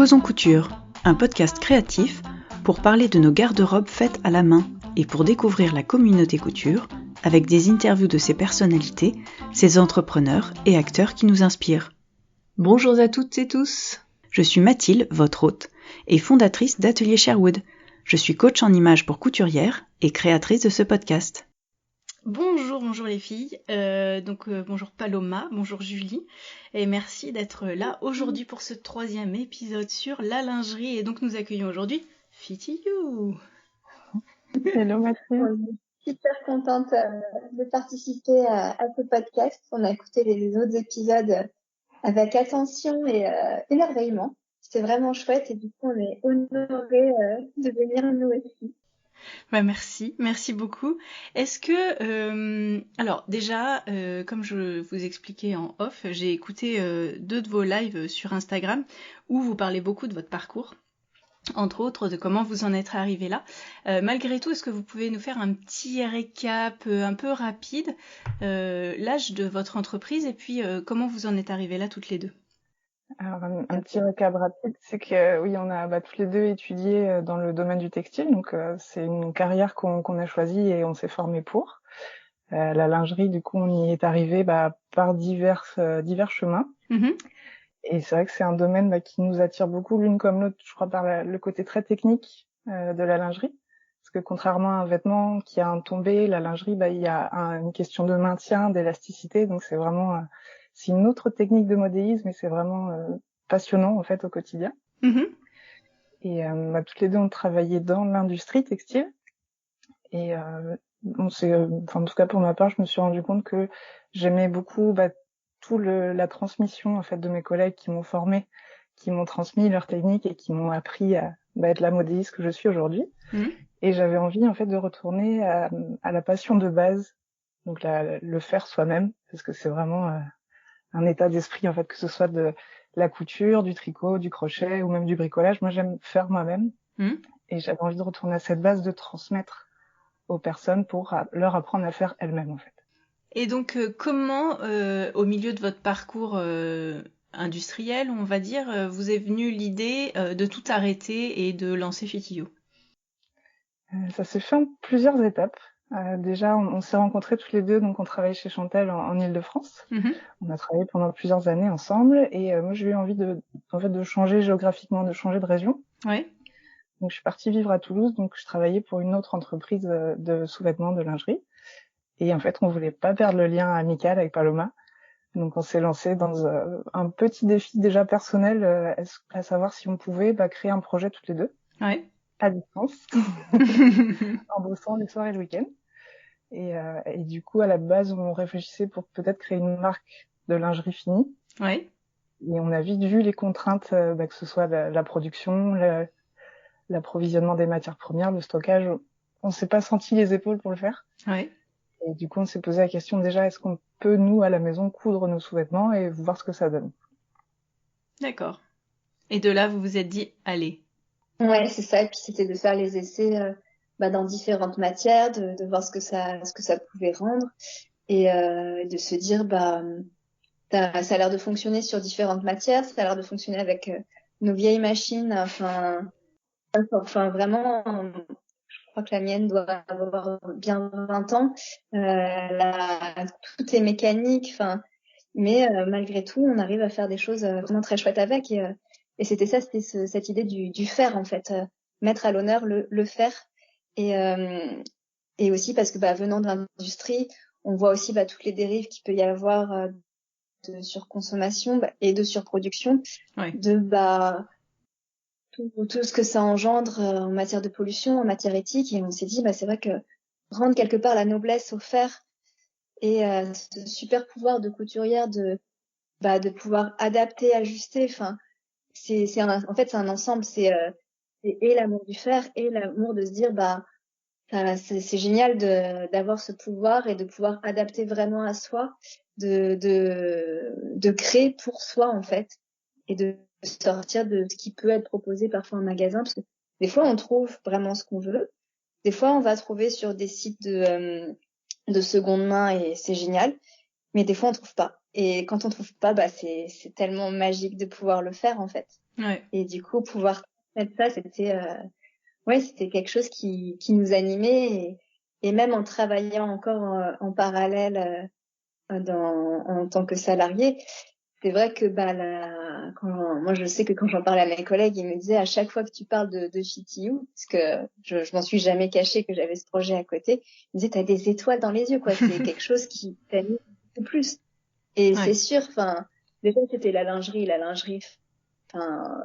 Causons Couture, un podcast créatif pour parler de nos garde-robes faites à la main et pour découvrir la communauté couture avec des interviews de ses personnalités, ses entrepreneurs et acteurs qui nous inspirent. Bonjour à toutes et tous, je suis Mathilde, votre hôte, et fondatrice d'Atelier Sherwood. Je suis coach en images pour couturières et créatrice de ce podcast. Bonjour les filles, bonjour Paloma, bonjour Julie, et merci d'être là aujourd'hui pour ce 3e épisode sur la lingerie. Et donc nous accueillons aujourd'hui Fiti You. Hello Mathilde. On est super contente de participer à ce podcast. On a écouté les autres épisodes avec attention et émerveillement. C'était vraiment chouette et du coup on est honorés de venir nous aussi. Ouais, merci beaucoup. Est-ce que, alors déjà, comme je vous expliquais en off, j'ai écouté 2 de vos lives sur Instagram où vous parlez beaucoup de votre parcours, entre autres de comment vous en êtes arrivé là. Malgré tout, est-ce que vous pouvez nous faire un petit récap un peu rapide, l'âge de votre entreprise et puis comment vous en êtes arrivés là toutes les deux? Alors un petit récap rapide, c'est que oui, on a toutes les deux étudié dans le domaine du textile, donc c'est une carrière qu'on a choisie et on s'est formé pour. La lingerie, du coup, on y est arrivé par divers chemins. Mm-hmm. Et c'est vrai que c'est un domaine qui nous attire beaucoup l'une comme l'autre, je crois, par le côté très technique de la lingerie. Parce que contrairement à un vêtement qui a un tombé, la lingerie, il y a une question de maintien, d'élasticité, donc c'est vraiment c'est une autre technique de modélisme et c'est vraiment passionnant en fait au quotidien. Mm-hmm. Et toutes les deux on travaillait dans l'industrie textile et en tout cas pour ma part, je me suis rendu compte que j'aimais beaucoup la transmission en fait de mes collègues qui m'ont formée, qui m'ont transmis leurs techniques et qui m'ont appris à être la modéliste que je suis aujourd'hui. Mm-hmm. Et j'avais envie en fait de retourner à la passion de base, donc le faire soi-même, parce que c'est vraiment un état d'esprit en fait, que ce soit de la couture, du tricot, du crochet ou même du bricolage. Moi j'aime faire moi-même et j'avais envie de retourner à cette base, de transmettre aux personnes pour leur apprendre à faire elles-mêmes en fait. Et donc comment au milieu de votre parcours industriel, on va dire, vous est venue l'idée de tout arrêter et de lancer Fiti You? Ça s'est fait en plusieurs étapes. Déjà, on s'est rencontrés toutes les deux, donc on travaille chez Chantel en Île-de-France. Mm-hmm. On a travaillé pendant plusieurs années ensemble, et moi j'ai eu envie de changer géographiquement, de changer de région. Ouais. Donc je suis partie vivre à Toulouse, donc je travaillais pour une autre entreprise de sous-vêtements, de lingerie. Et en fait, on voulait pas perdre le lien amical avec Paloma. Donc on s'est lancé dans un petit défi déjà personnel, à savoir si on pouvait créer un projet toutes les deux. Ouais. À distance, en bossant le soir et le week-end. Et du coup, à la base, on réfléchissait pour peut-être créer une marque de lingerie finie. Ouais. Et on a vite vu les contraintes, que ce soit la production, l'approvisionnement des matières premières, le stockage. On s'est pas senti les épaules pour le faire. Ouais. Et du coup, on s'est posé la question déjà, est-ce qu'on peut, nous, à la maison, coudre nos sous-vêtements et voir ce que ça donne. D'accord. Et de là, vous vous êtes dit, allez. Ouais, c'est ça. Et puis c'était de faire les essais dans différentes matières, de voir ce que ça pouvait rendre et de se dire ça a l'air de fonctionner sur différentes matières, ça a l'air de fonctionner avec nos vieilles machines. Enfin vraiment, je crois que la mienne doit avoir bien 20 ans. Tout est mécanique. Mais malgré tout, on arrive à faire des choses vraiment très chouettes avec. Et c'était cette idée du faire en fait, mettre à l'honneur le faire. Et aussi parce que venant de l'industrie, on voit aussi toutes les dérives qu'il peut y avoir de surconsommation et de surproduction, Ouais. de tout ce que ça engendre en matière de pollution, en matière éthique. Et on s'est dit c'est vrai que rendre quelque part la noblesse au faire et ce super pouvoir de couturière de pouvoir adapter, ajuster. En fait c'est un ensemble. C'est et l'amour du faire et l'amour de se dire c'est génial d'avoir ce pouvoir et de pouvoir adapter vraiment à soi, de créer pour soi en fait et de sortir de ce qui peut être proposé parfois en magasin, parce que des fois on trouve vraiment ce qu'on veut, des fois on va trouver sur des sites de seconde main et c'est génial, mais des fois on trouve pas, et quand on trouve pas c'est tellement magique de pouvoir le faire en fait. Ouais. Et du coup, pouvoir mettre ça, c'était quelque chose qui nous animait et même en travaillant encore en parallèle en tant que salarié, c'est vrai que moi je sais que quand j'en parlais à mes collègues, ils me disaient à chaque fois que tu parles de FitYou, parce que je m'en suis jamais caché que j'avais ce projet à côté, ils me disaient t'as des étoiles dans les yeux quoi, c'est quelque chose qui t'anime beaucoup plus. Et Ouais. c'est sûr, déjà c'était la lingerie,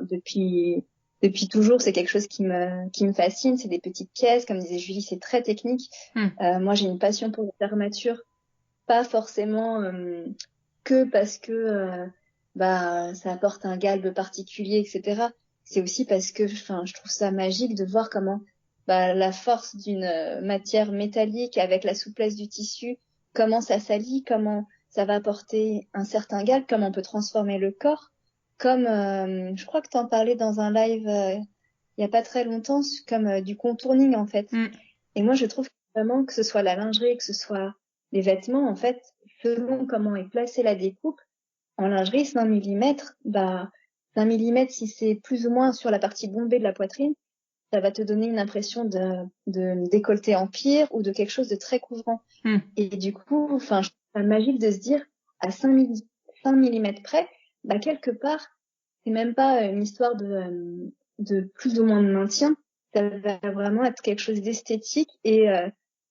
depuis toujours c'est quelque chose qui me fascine, c'est des petites pièces, comme disait Julie, c'est très technique. Moi j'ai une passion pour la fermeture, pas forcément que parce que ça apporte un galbe particulier, etc. C'est aussi parce que je trouve ça magique de voir comment la force d'une matière métallique avec la souplesse du tissu, comment ça s'allie, comment ça va apporter un certain galbe, comment on peut transformer le corps. Comme je crois que tu en parlais dans un live il y a pas très longtemps, comme du contouring en fait. Et moi je trouve vraiment que ce soit la lingerie, que ce soit les vêtements, en fait, selon comment est placée la découpe, en lingerie, 5 mm, 5 mm, si c'est plus ou moins sur la partie bombée de la poitrine, ça va te donner une impression de décolleté empire ou de quelque chose de très couvrant. Et du coup, je trouve ça magique de se dire, à 5 mm près, quelque part, c'est même pas une histoire de plus ou moins de maintien, ça va vraiment être quelque chose d'esthétique et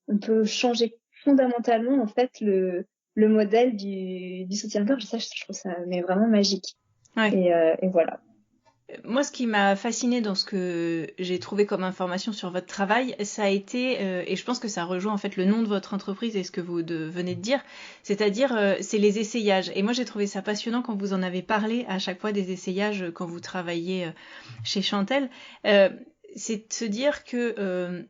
on peut changer fondamentalement en fait le modèle du soutien-gorge. Ça, je trouve ça mais vraiment magique. Ouais. Et voilà. Moi, ce qui m'a fasciné dans ce que j'ai trouvé comme information sur votre travail, ça a été, et je pense que ça rejoint en fait le nom de votre entreprise et ce que vous venez de dire, c'est-à-dire c'est les essayages. Et moi, j'ai trouvé ça passionnant quand vous en avez parlé à chaque fois des essayages quand vous travaillez chez Chantel. C'est de se dire que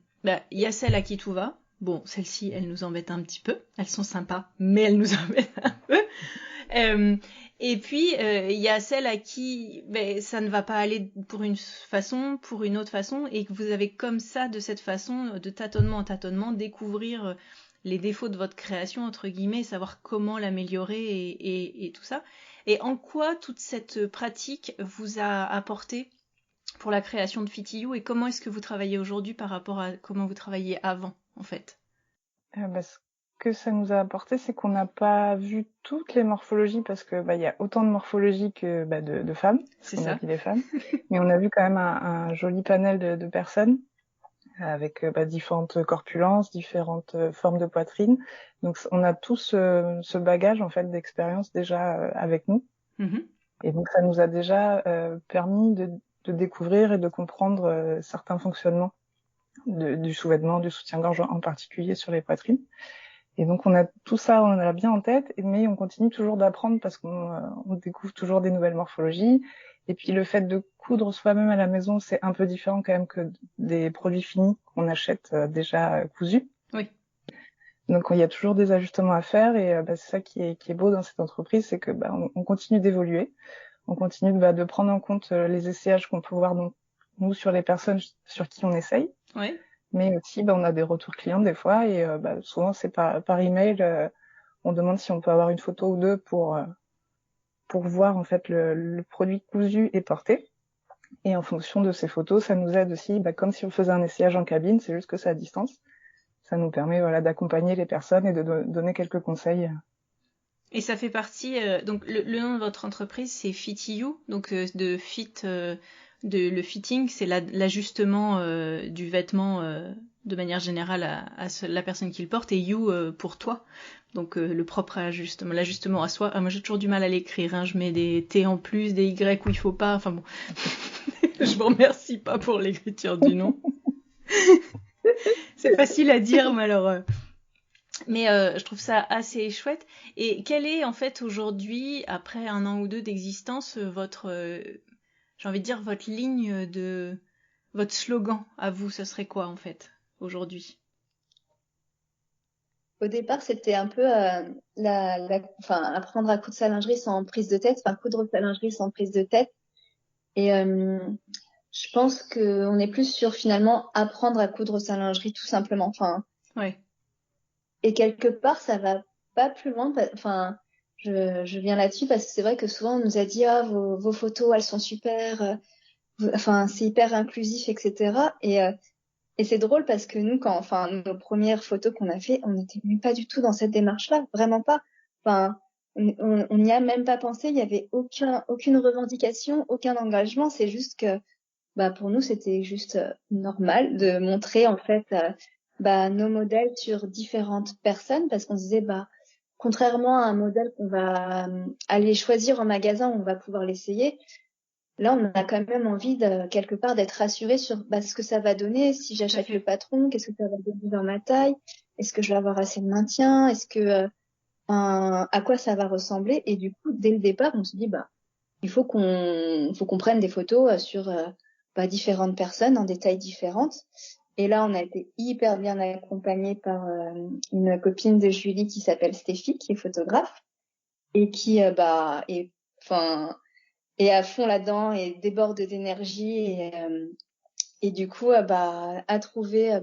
y a celles à qui tout va. Bon, celles-ci, elles nous embêtent un petit peu. Elles sont sympas, mais elles nous embêtent un peu. Et puis, il y a celles à qui ça ne va pas aller pour une façon, pour une autre façon, et que vous avez comme ça, de cette façon, de tâtonnement en tâtonnement, découvrir les défauts de votre création, entre guillemets, savoir comment l'améliorer et tout ça. Et en quoi toute cette pratique vous a apporté pour la création de FitYou, et comment est-ce que vous travaillez aujourd'hui par rapport à comment vous travailliez avant, en fait? Ce que ça nous a apporté, c'est qu'on n'a pas vu toutes les morphologies parce que y a autant de morphologies que de femmes, C'est on ça. a dit les femmes, mais on a vu quand même un joli panel de personnes avec différentes corpulences, différentes formes de poitrine. Donc on a tous ce bagage en fait d'expérience déjà avec nous. Et donc ça nous a déjà permis de découvrir et de comprendre certains fonctionnements du sous-vêtement, du soutien-gorge en particulier sur les poitrines. Et donc on a tout ça, on l'a bien en tête, mais on continue toujours d'apprendre parce qu'on découvre toujours des nouvelles morphologies. Et puis le fait de coudre soi-même à la maison, c'est un peu différent quand même que des produits finis qu'on achète déjà cousus. Oui. Donc il y a toujours des ajustements à faire et c'est ça qui est beau dans cette entreprise, c'est que on continue d'évoluer, on continue de prendre en compte les essayages qu'on peut voir donc nous sur les personnes sur qui on essaye. Oui. Mais aussi, on a des retours clients des fois et souvent c'est par email. On demande si on peut avoir une photo ou deux pour voir en fait le produit cousu et porté. Et en fonction de ces photos, ça nous aide aussi, comme si on faisait un essayage en cabine, c'est juste que c'est à distance. Ça nous permet d'accompagner les personnes et de donner quelques conseils. Et ça fait partie, donc le nom de votre entreprise, c'est FitYou, donc de fit, le fitting, c'est l'ajustement du vêtement de manière générale à la personne qui le porte, et you pour toi, donc le propre ajustement, l'ajustement à soi. Moi j'ai toujours du mal à l'écrire, hein, je mets des T en plus, des Y où il faut pas, enfin bon, je vous remercie pas pour l'écriture du nom. C'est facile à dire, mais alors... Mais je trouve ça assez chouette. Et quelle est en fait aujourd'hui, après 1 an ou 2 d'existence, votre, j'ai envie de dire votre ligne de, votre slogan à vous, ce serait quoi en fait aujourd'hui? Au départ, c'était un peu apprendre à coudre sa lingerie sans prise de tête, coudre sa lingerie sans prise de tête. Et je pense qu'on est plus sur finalement apprendre à coudre sa lingerie tout simplement. Ouais. Et quelque part, ça va pas plus loin. je viens là-dessus parce que c'est vrai que souvent on nous a dit vos photos elles sont super, enfin c'est hyper inclusif, etc. Et c'est drôle parce que nous, nos premières photos qu'on a fait, on n'était même pas du tout dans cette démarche-là, vraiment pas. Enfin, on n'y a même pas pensé. Il y avait aucune revendication, aucun engagement. C'est juste que, pour nous, c'était juste normal de montrer en fait, nos modèles sur différentes personnes, parce qu'on se disait, contrairement à un modèle qu'on va aller choisir en magasin, où on va pouvoir l'essayer. Là, on a quand même envie quelque part d'être rassuré sur ce que ça va donner si j'achète le patron, qu'est-ce que ça va donner dans ma taille, est-ce que je vais avoir assez de maintien, est-ce que à quoi ça va ressembler. Et du coup, dès le départ, on se dit il faut qu'on prenne des photos sur différentes personnes en des tailles différentes. Et là, on a été hyper bien accompagnés par une copine de Julie qui s'appelle Stéphie, qui est photographe et qui est à fond là-dedans et déborde d'énergie et du coup à trouver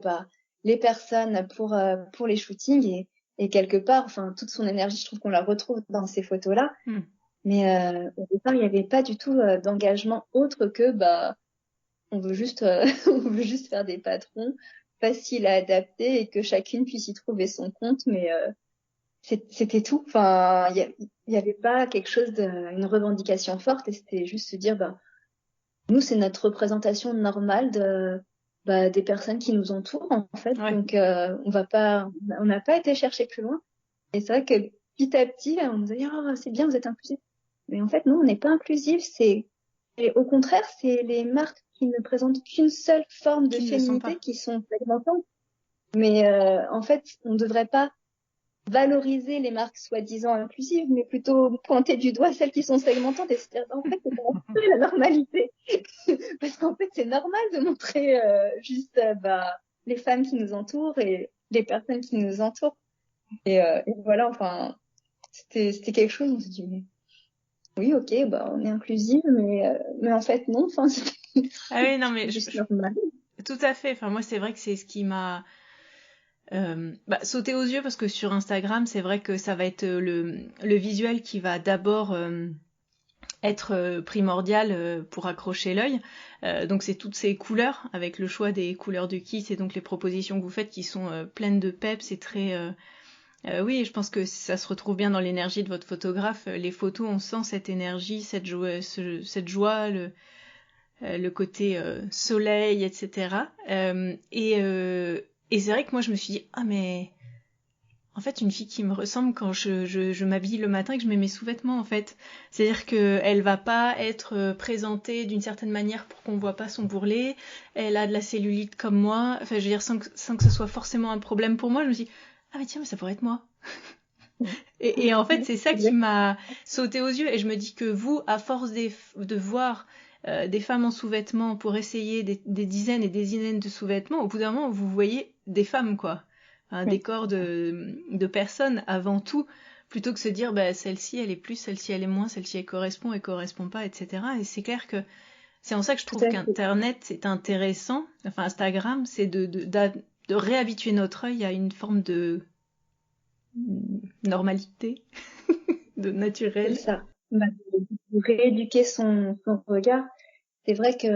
les personnes pour les shootings et quelque part toute son énergie, je trouve qu'on la retrouve dans ces photos-là. Mais au départ il n'y avait pas du tout d'engagement autre que on veut juste on veut juste faire des patrons faciles à adapter et que chacune puisse y trouver son compte, mais c'était tout. Enfin, il y avait pas quelque chose une revendication forte et c'était juste se dire, nous, c'est notre représentation normale des personnes qui nous entourent, en fait. Ouais. Donc, on n'a pas été chercher plus loin. Et c'est vrai que petit à petit, on nous a dit, c'est bien, vous êtes inclusif. Mais en fait, non, on n'est pas inclusif. Et au contraire, c'est les marques qui ne présentent qu'une seule forme de féminité qui sont segmentantes. Mais en fait, on ne devrait pas valoriser les marques soi-disant inclusives, mais plutôt pointer du doigt celles qui sont segmentantes et se dire, en fait, c'est la normalité. Parce qu'en fait, c'est normal de montrer juste les femmes qui nous entourent et les personnes qui nous entourent. Et voilà, c'était quelque chose, on se dit, mais oui, ok, on est inclusive, mais en fait, non, Ah oui, non, mais juste normal. Tout à fait. Enfin, moi, c'est vrai que c'est ce qui m'a sauté aux yeux parce que sur Instagram, c'est vrai que ça va être le visuel qui va d'abord être primordial pour accrocher l'œil. Donc c'est toutes ces couleurs avec le choix des couleurs de kits et donc les propositions que vous faites qui sont pleines de peps. C'est très oui, je pense que ça se retrouve bien dans l'énergie de votre photographe. Les photos, on sent cette énergie, cette joie, le côté soleil, etc. Et c'est vrai que moi je me suis dit mais en fait une fille qui me ressemble quand je m'habille le matin et que je mets mes sous-vêtements en fait. C'est-à-dire que elle va pas être présentée d'une certaine manière pour qu'on voit pas son bourrelet. Elle a de la cellulite comme moi. Enfin je veux dire sans que ce soit forcément un problème pour moi. Je me suis dit mais tiens mais ça pourrait être moi. Et en fait c'est ça qui m'a sauté aux yeux et je me dis que vous à force de voir des femmes en sous-vêtements pour essayer des dizaines et des dizaines de sous-vêtements, au bout d'un moment, vous voyez des femmes, quoi. Un décor de personnes avant tout, plutôt que se dire, celle-ci, elle est plus, celle-ci, elle est moins, celle-ci, elle correspond pas, etc. Et c'est clair que c'est en ça que je trouve qu'Internet, c'est intéressant. Enfin, Instagram, c'est de réhabituer notre œil à une forme de normalité, de naturel. C'est ça. De rééduquer son regard. C'est vrai que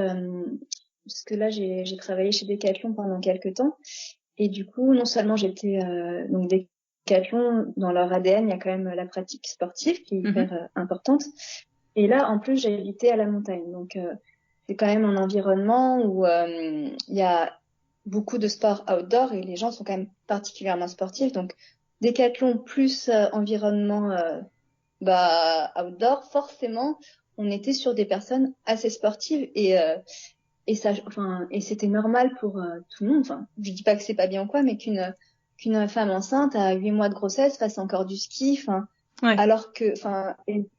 parce que là j'ai travaillé chez Decathlon pendant quelques temps et du coup non seulement j'étais donc Decathlon dans leur ADN il y a quand même la pratique sportive qui est hyper importante et là en plus j'ai habité à la montagne donc c'est quand même un environnement où il y a beaucoup de sports outdoor et les gens sont quand même particulièrement sportifs donc Decathlon plus environnement outdoor forcément on était sur des personnes assez sportives et ça et c'était normal pour tout le monde. Enfin, je dis pas que c'est pas bien ou quoi, mais qu'une femme enceinte à 8 mois de grossesse fasse encore du ski, alors que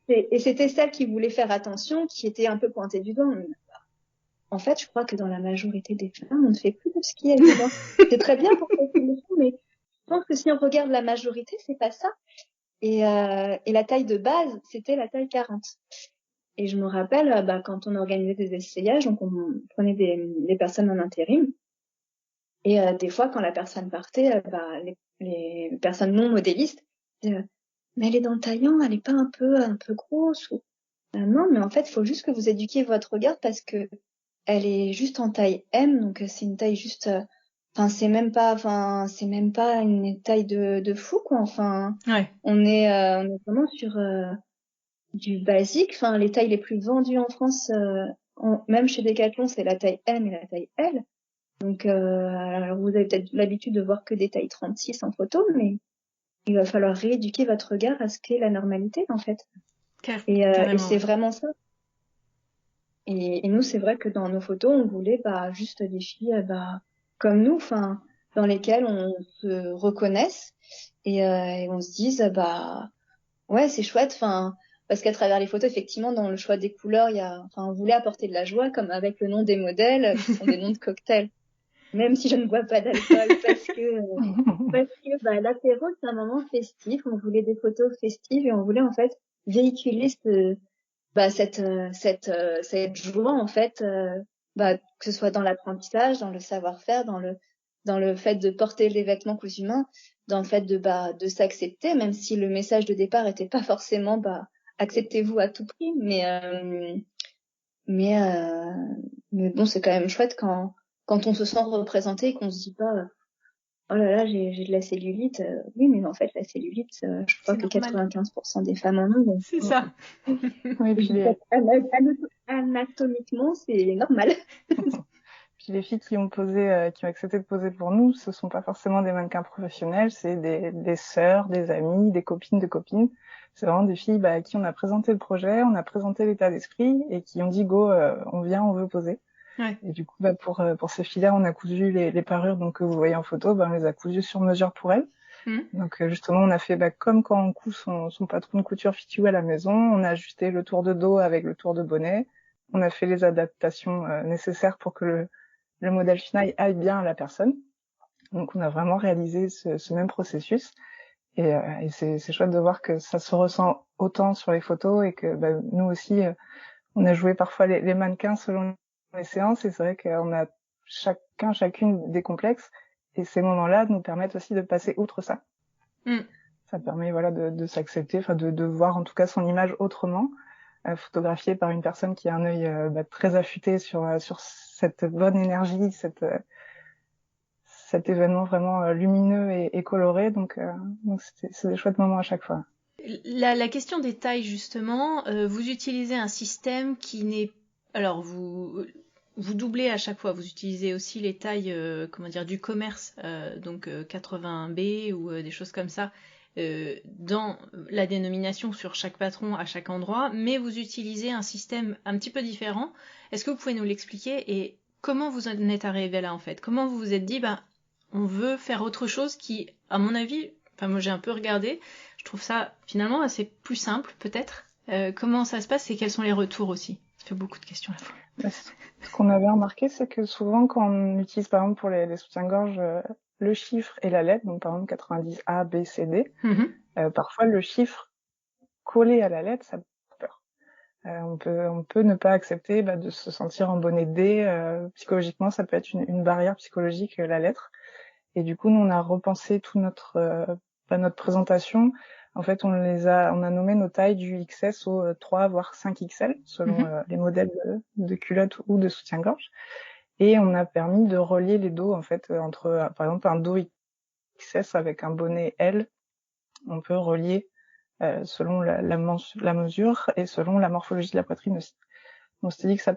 et c'était celle qui voulait faire attention, qui était un peu pointée du doigt. En fait, je crois que dans la majorité des femmes, on ne fait plus de ski évidemment. C'est très bien pour faire des choses, mais je pense que si on regarde la majorité, c'est pas ça. Et la taille de base, c'était la taille 40. Et je me rappelle, quand on organisait des essayages, donc on prenait des personnes en intérim. Et des fois, quand la personne partait, les personnes non modélistes disaient mais elle est dans le taillant, elle est pas un peu grosse ou non, mais en fait, il faut juste que vous éduquiez votre regard parce que elle est juste en taille M, donc c'est une taille juste. C'est même pas une taille de fou quoi. Enfin, on est vraiment sur du basique. Enfin, les tailles les plus vendues en France, même chez Decathlon, c'est la taille M et la taille L. Donc, alors vous avez peut-être l'habitude de voir que des tailles 36 en photo, mais il va falloir rééduquer votre regard à ce qu'est la normalité en fait. Et c'est vraiment ça. Et nous, c'est vrai que dans nos photos, on voulait juste des filles comme nous, enfin, dans lesquelles on se reconnaisse et on se dise ouais, c'est chouette, enfin, parce qu'à travers les photos, effectivement, dans le choix des couleurs, on voulait apporter de la joie, comme avec le nom des modèles, qui sont des noms de cocktails. Même si je ne bois pas d'alcool, parce que l'apéro, c'est un moment festif. On voulait des photos festives et on voulait en fait véhiculer cette joie en fait, que ce soit dans l'apprentissage, dans le savoir-faire, dans le fait de porter les vêtements cousus main, dans le fait de s'accepter, même si le message de départ était pas forcément acceptez-vous à tout prix, mais bon, c'est quand même chouette quand on se sent représenté et qu'on se dit pas oh là là, j'ai de la cellulite. Oui, mais en fait, la cellulite, je crois que 95% des femmes en ont. Donc, c'est ça. Oui, puis anatomiquement, c'est normal. Puis les filles qui ont accepté de poser pour nous, ce sont pas forcément des mannequins professionnels, c'est des sœurs, des amies, des copines de copines. C'est vraiment des filles à qui on a présenté le projet, on a présenté l'état d'esprit et qui ont dit go, on vient, on veut poser. Ouais. Et du coup, pour ces filles-là, on a cousu les parures donc que vous voyez en photo, on les a cousues sur mesure pour elles. Donc justement, on a fait comme quand on coud son patron de couture fichu à la maison, on a ajusté le tour de dos avec le tour de bonnet, on a fait les adaptations nécessaires pour que le modèle final aille bien à la personne. Donc on a vraiment réalisé ce même processus et c'est chouette de voir que ça se ressent autant sur les photos et que nous aussi on a joué parfois les mannequins selon les séances et c'est vrai qu'on a chacune des complexes et ces moments-là nous permettent aussi de passer outre ça. Ça permet de s'accepter, de voir en tout cas son image autrement, photographiée par une personne qui a un œil très affûté sur cette bonne énergie, cet événement vraiment lumineux et coloré. Donc c'est des chouettes moments à chaque fois. La question des tailles, justement, vous utilisez un système qui n'est... Alors, vous doublez à chaque fois, vous utilisez aussi les tailles du commerce, donc 80B ou des choses comme ça, dans la dénomination sur chaque patron à chaque endroit, mais vous utilisez un système un petit peu différent. Est-ce que vous pouvez nous l'expliquer et comment vous en êtes arrivé là en fait? Comment vous vous êtes dit, on veut faire autre chose qui, à mon avis, moi j'ai un peu regardé, je trouve ça finalement assez plus simple peut-être. Comment ça se passe et quels sont les retours aussi? Ça fait beaucoup de questions à la fois. Ce qu'on avait remarqué, c'est que souvent quand on utilise par exemple pour les soutiens-gorge le chiffre et la lettre, donc par exemple 90 A, B, C, D, parfois le chiffre collé à la lettre, ça fait peur. On peut ne pas accepter de se sentir en bonnet D. Psychologiquement, ça peut être une barrière psychologique, la lettre. Et du coup, nous, on a repensé tout notre présentation. En fait, on a nommé nos tailles du XS au 3 voire 5 XL selon les modèles de culottes ou de soutien-gorge. Et on a permis de relier les dos en fait entre par exemple un dos XS avec un bonnet L. On peut relier selon la mesure et selon la morphologie de la poitrine aussi. On s'est dit que ça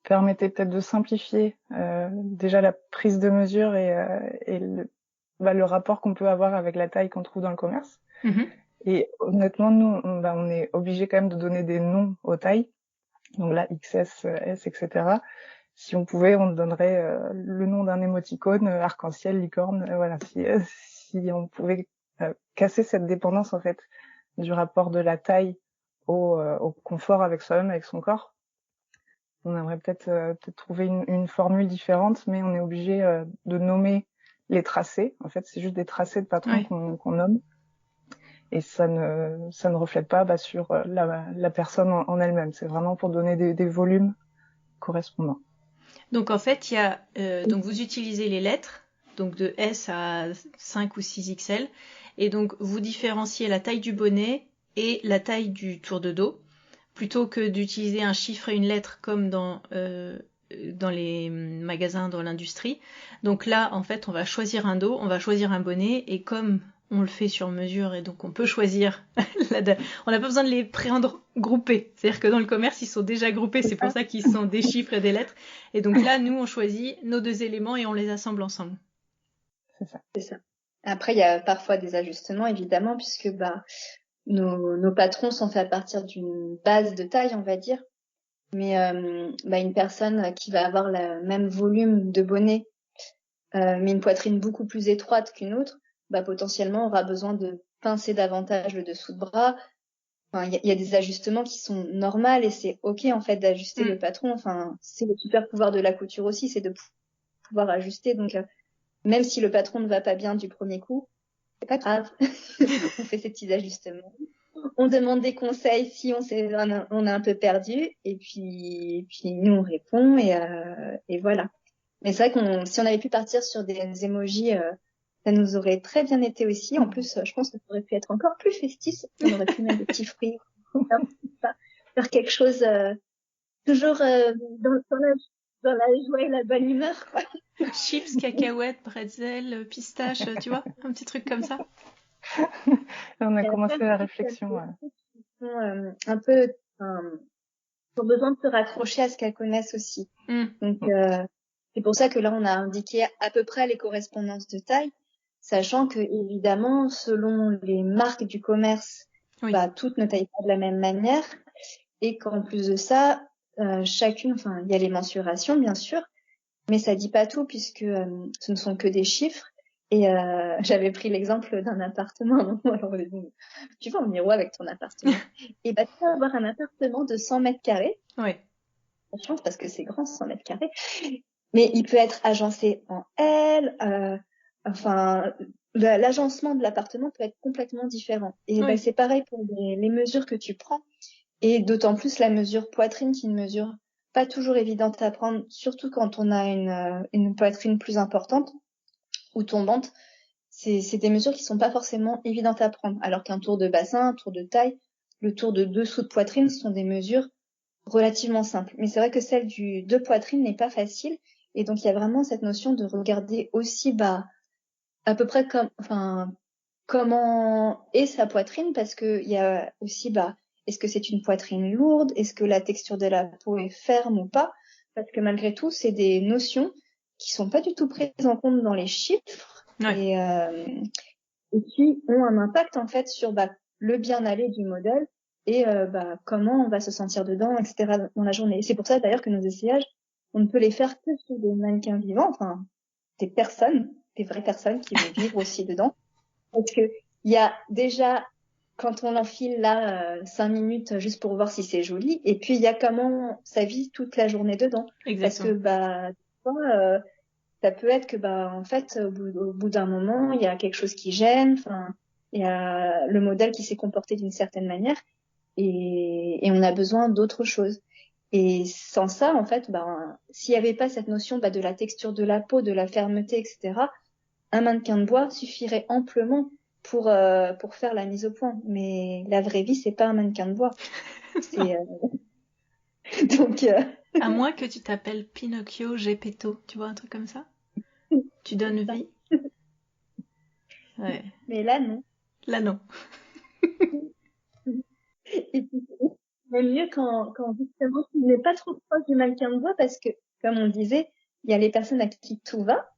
permettait peut-être de simplifier déjà la prise de mesure et le rapport qu'on peut avoir avec la taille qu'on trouve dans le commerce. Et honnêtement, nous, on est obligé quand même de donner des noms aux tailles. Donc là, XS, S, etc. Si on pouvait, on donnerait le nom d'un émoticône, arc-en-ciel, licorne. Voilà, si on pouvait casser cette dépendance en fait du rapport de la taille au confort avec soi-même, avec son corps. On aimerait peut-être trouver une formule différente, mais on est obligé de nommer les tracés. En fait, c'est juste des tracés de patron qu'on nomme. Et ça ne reflète pas sur la personne en elle-même. C'est vraiment pour donner des volumes correspondants. Donc en fait, il y a donc vous utilisez les lettres donc de S à 5 ou 6 XL. Et donc, vous différenciez la taille du bonnet et la taille du tour de dos, plutôt que d'utiliser un chiffre et une lettre comme dans les magasins, dans l'industrie. Donc là, en fait, on va choisir un dos, on va choisir un bonnet, et comme on le fait sur mesure, et donc on peut choisir, on n'a pas besoin de les pré-grouper. C'est-à-dire que dans le commerce, ils sont déjà groupés, c'est pour ça qu'ils sont des chiffres et des lettres. Et donc là, nous, on choisit nos deux éléments et on les assemble ensemble. C'est ça. Après, il y a parfois des ajustements, évidemment, puisque nos patrons sont faits à partir d'une base de taille, on va dire. Mais une personne qui va avoir le même volume de bonnet, mais une poitrine beaucoup plus étroite qu'une autre, potentiellement aura besoin de pincer davantage le dessous de bras. Enfin, il y a des ajustements qui sont normaux, et c'est ok en fait d'ajuster le patron. Enfin, c'est le super pouvoir de la couture aussi, c'est de pouvoir ajuster. Donc même si le patron ne va pas bien du premier coup, c'est pas grave. On fait ces petits ajustements. On demande des conseils si on a un peu perdu, et puis nous on répond, et voilà. Mais c'est vrai si on avait pu partir sur des emojis, ça nous aurait très bien été aussi. En plus, je pense que ça aurait pu être encore plus festif. On aurait pu mettre des petits fruits, faire quelque chose toujours dans la joie et la bonne humeur, quoi. Chips, cacahuètes, bretzel, pistache, tu vois, un petit truc comme ça. On a commencé la réflexion. Un peu ont besoin de se raccrocher à ce qu'elles connaissent aussi. Donc c'est pour ça que là on a indiqué à peu près les correspondances de taille, sachant que évidemment selon les marques du commerce, toutes ne taillent pas de la même manière, et qu'en plus de ça, chacune, enfin il y a les mensurations bien sûr, mais ça dit pas tout, puisque ce ne sont que des chiffres. Et j'avais pris l'exemple d'un appartement. Alors, tu vas en Irois avec ton appartement. Et tu peux avoir un appartement de 100 mètres carrés. Oui. La chance, parce que c'est grand, 100 mètres carrés. Mais il peut être agencé en L. L'agencement de l'appartement peut être complètement différent. Et c'est pareil pour les mesures que tu prends. Et d'autant plus la mesure poitrine, qui est une mesure pas toujours évidente à prendre, surtout quand on a une poitrine plus importante ou tombante. C'est des mesures qui sont pas forcément évidentes à prendre, alors qu'un tour de bassin, un tour de taille, le tour de dessous de poitrine, ce sont des mesures relativement simples. Mais c'est vrai que celle de poitrine n'est pas facile, et donc il y a vraiment cette notion de regarder aussi à peu près comment est sa poitrine, parce que il y a aussi est-ce que c'est une poitrine lourde, est-ce que la texture de la peau est ferme ou pas, parce que malgré tout c'est des notions qui sont pas du tout prises en compte dans les chiffres, et qui ont un impact en fait sur le bien-aller du modèle, et comment on va se sentir dedans, etc. dans la journée. Et c'est pour ça d'ailleurs que nos essayages, on ne peut les faire que sur des mannequins vivants, enfin des vraies personnes qui vont vivre aussi dedans. Parce que il y a déjà, quand on l'enfile là 5 minutes juste pour voir si c'est joli, et puis il y a comment ça vit toute la journée dedans. Exactement. Parce que ça peut être que en fait au bout d'un moment il y a quelque chose qui gêne, enfin il y a le modèle qui s'est comporté d'une certaine manière, et on a besoin d'autre chose. Et sans ça, en fait, s'il y avait pas cette notion de la texture de la peau, de la fermeté, etc., un mannequin de bois suffirait amplement pour faire la mise au point. Mais la vraie vie, c'est pas un mannequin de bois. C'est donc à moins que tu t'appelles Pinocchio Geppetto, tu vois, un truc comme ça. Tu donnes vie. Ouais. Mais là non. Là non. Et puis même mieux quand justement tu n'es pas trop proche du mannequin de bois, parce que comme on disait, il y a les personnes à qui tout va.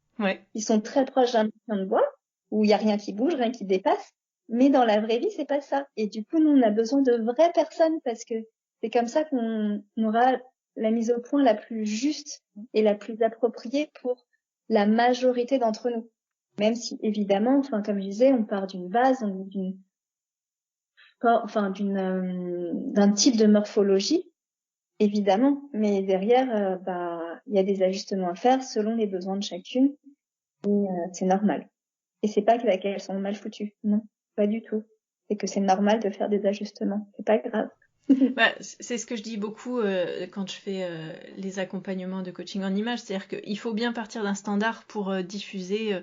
Ils sont très proches d'un mannequin de bois où il y a rien qui bouge, rien qui dépasse. Mais dans la vraie vie, c'est pas ça. Et du coup, nous, on a besoin de vraies personnes, parce que c'est comme ça qu'on aura la mise au point la plus juste et la plus appropriée pour la majorité d'entre nous. Même si, évidemment, comme je disais, on part d'une base, d'un type de morphologie, évidemment. Mais derrière, il y a des ajustements à faire selon les besoins de chacune. Et c'est normal. Et c'est pas qu'elles sont mal foutues. Non, pas du tout. C'est que c'est normal de faire des ajustements. C'est pas grave. C'est ce que je dis beaucoup quand je fais les accompagnements de coaching en images, c'est-à-dire qu'il faut bien partir d'un standard pour diffuser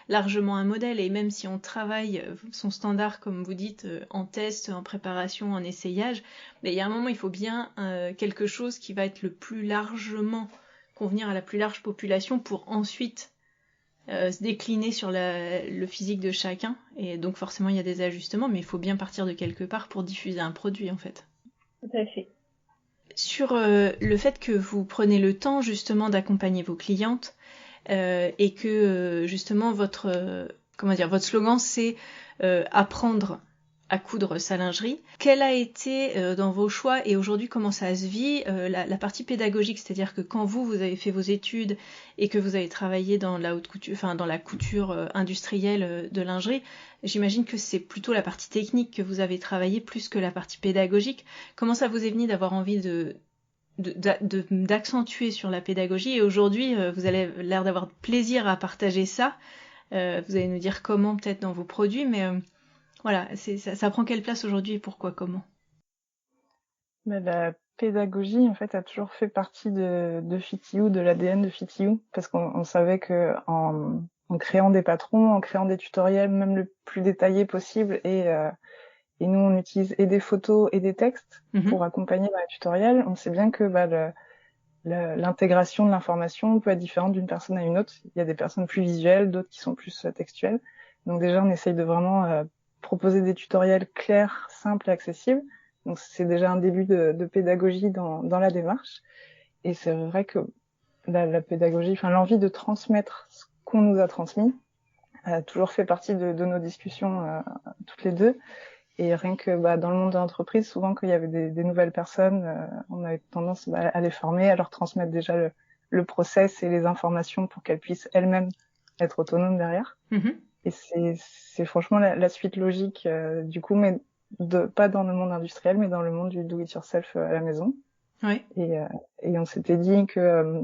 largement un modèle, et même si on travaille son standard, comme vous dites, en test, en préparation, en essayage, mais il y a un moment, il faut bien quelque chose qui va être le plus largement convenir à la plus large population pour ensuite se décliner sur le physique de chacun, et donc forcément il y a des ajustements, mais il faut bien partir de quelque part pour diffuser un produit en fait. Tout à fait. Sur le fait que vous prenez le temps justement d'accompagner vos clientes et que justement votre slogan c'est apprendre à coudre sa lingerie. Quelle a été dans vos choix et aujourd'hui comment ça se vit la partie pédagogique, c'est-à-dire que quand vous avez fait vos études et que vous avez travaillé dans la haute couture, enfin dans la couture industrielle de lingerie, j'imagine que c'est plutôt la partie technique que vous avez travaillé plus que la partie pédagogique. Comment ça vous est venu d'avoir envie d'accentuer sur la pédagogie, et aujourd'hui vous avez l'air d'avoir plaisir à partager ça, vous allez nous dire comment peut-être dans vos produits, mais voilà, ça prend quelle place aujourd'hui et pourquoi, comment? Mais la pédagogie, en fait, a toujours fait partie de FitYou, de l'ADN de FitYou, parce qu'on savait que en créant des patrons, en créant des tutoriels, même le plus détaillé possible, et nous on utilise et des photos et des textes pour accompagner dans les tutoriels, on sait bien que l'intégration de l'information peut être différente d'une personne à une autre. Il y a des personnes plus visuelles, d'autres qui sont plus textuelles. Donc déjà, on essaye de vraiment proposer des tutoriels clairs, simples et accessibles. Donc c'est déjà un début de pédagogie dans la démarche. Et c'est vrai que la pédagogie, enfin l'envie de transmettre ce qu'on nous a transmis, a toujours fait partie de nos discussions toutes les deux. Et rien que dans le monde de l'entreprise, souvent quand il y avait des nouvelles personnes, on avait tendance à les former, à leur transmettre déjà le process et les informations pour qu'elles puissent elles-mêmes être autonomes derrière. Et c'est franchement la suite logique du coup, mais pas dans le monde industriel, mais dans le monde du do-it-yourself à la maison. Ouais. Et on s'était dit que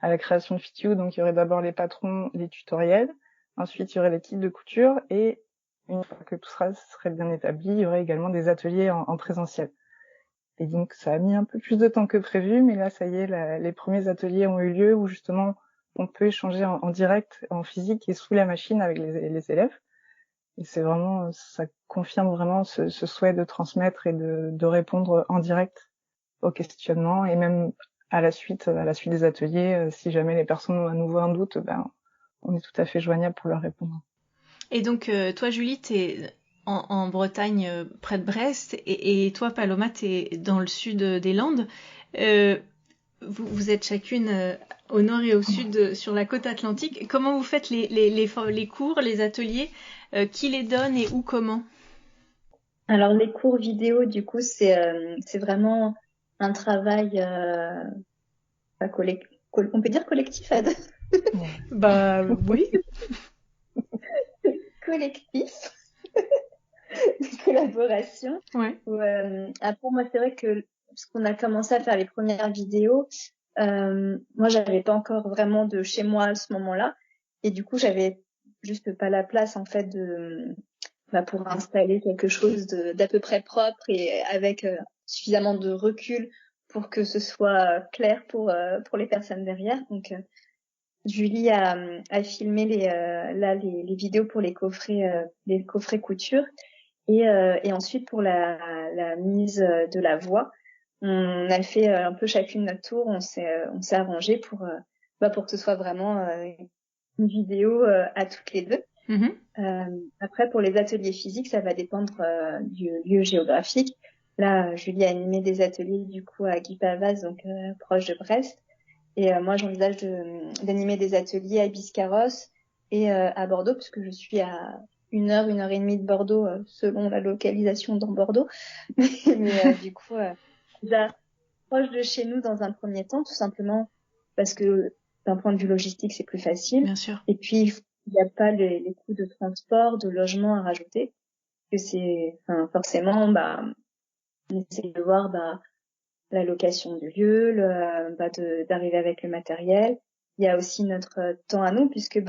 à la création de FitYou, donc il y aurait d'abord les patrons, les tutoriels, ensuite il y aurait l'équipe de couture, et une fois que tout serait bien établi, il y aurait également des ateliers en présentiel. Et donc ça a mis un peu plus de temps que prévu, mais là ça y est, les premiers ateliers ont eu lieu où justement on peut échanger en direct, en physique et sous la machine avec les élèves. Et c'est vraiment, ça confirme vraiment ce souhait de transmettre et de répondre en direct aux questionnements, et même à la suite des ateliers, si jamais les personnes ont à nouveau un doute, on est tout à fait joignable pour leur répondre. Et donc, toi, Julie, t'es en Bretagne, près de Brest, et toi, Paloma, t'es dans le sud des Landes. Vous êtes chacune au nord et au sud sur la côte atlantique. Comment vous faites les cours, les ateliers, qui les donne et où, comment? Alors les cours vidéo, du coup, c'est vraiment un travail, on peut dire collectif, Ad. Bah oui. Collectif, de collaboration. Ouais. Après, moi, c'est vrai que parce qu'on a commencé à faire les premières vidéos, moi, j'avais pas encore vraiment de chez moi à ce moment-là, et du coup, j'avais juste pas la place en fait pour installer quelque chose d'à peu près propre et avec suffisamment de recul pour que ce soit clair pour les personnes derrière. Donc Julie a filmé les vidéos pour les coffrets couture, et ensuite pour la mise de la voix, on a fait un peu chacune notre tour. On s'est arrangé pour que ce soit vraiment une vidéo à toutes les deux. Après, pour les ateliers physiques, ça va dépendre du lieu géographique. Là, Julie a animé des ateliers du coup à Guipavas, donc proche de Brest. Et moi, j'envisage d'animer des ateliers à Biscarrosse et à Bordeaux, parce que je suis à 1 heure et demie de Bordeaux, selon la localisation dans Bordeaux. Mais du coup, déjà proche de chez nous dans un premier temps, tout simplement parce que d'un point de vue logistique, c'est plus facile. Bien sûr. Et puis, il n'y a pas les coûts de transport, de logement à rajouter. Que forcément, on essaie de voir la location du lieu, d'arriver avec le matériel. Il y a aussi notre temps à nous, puisque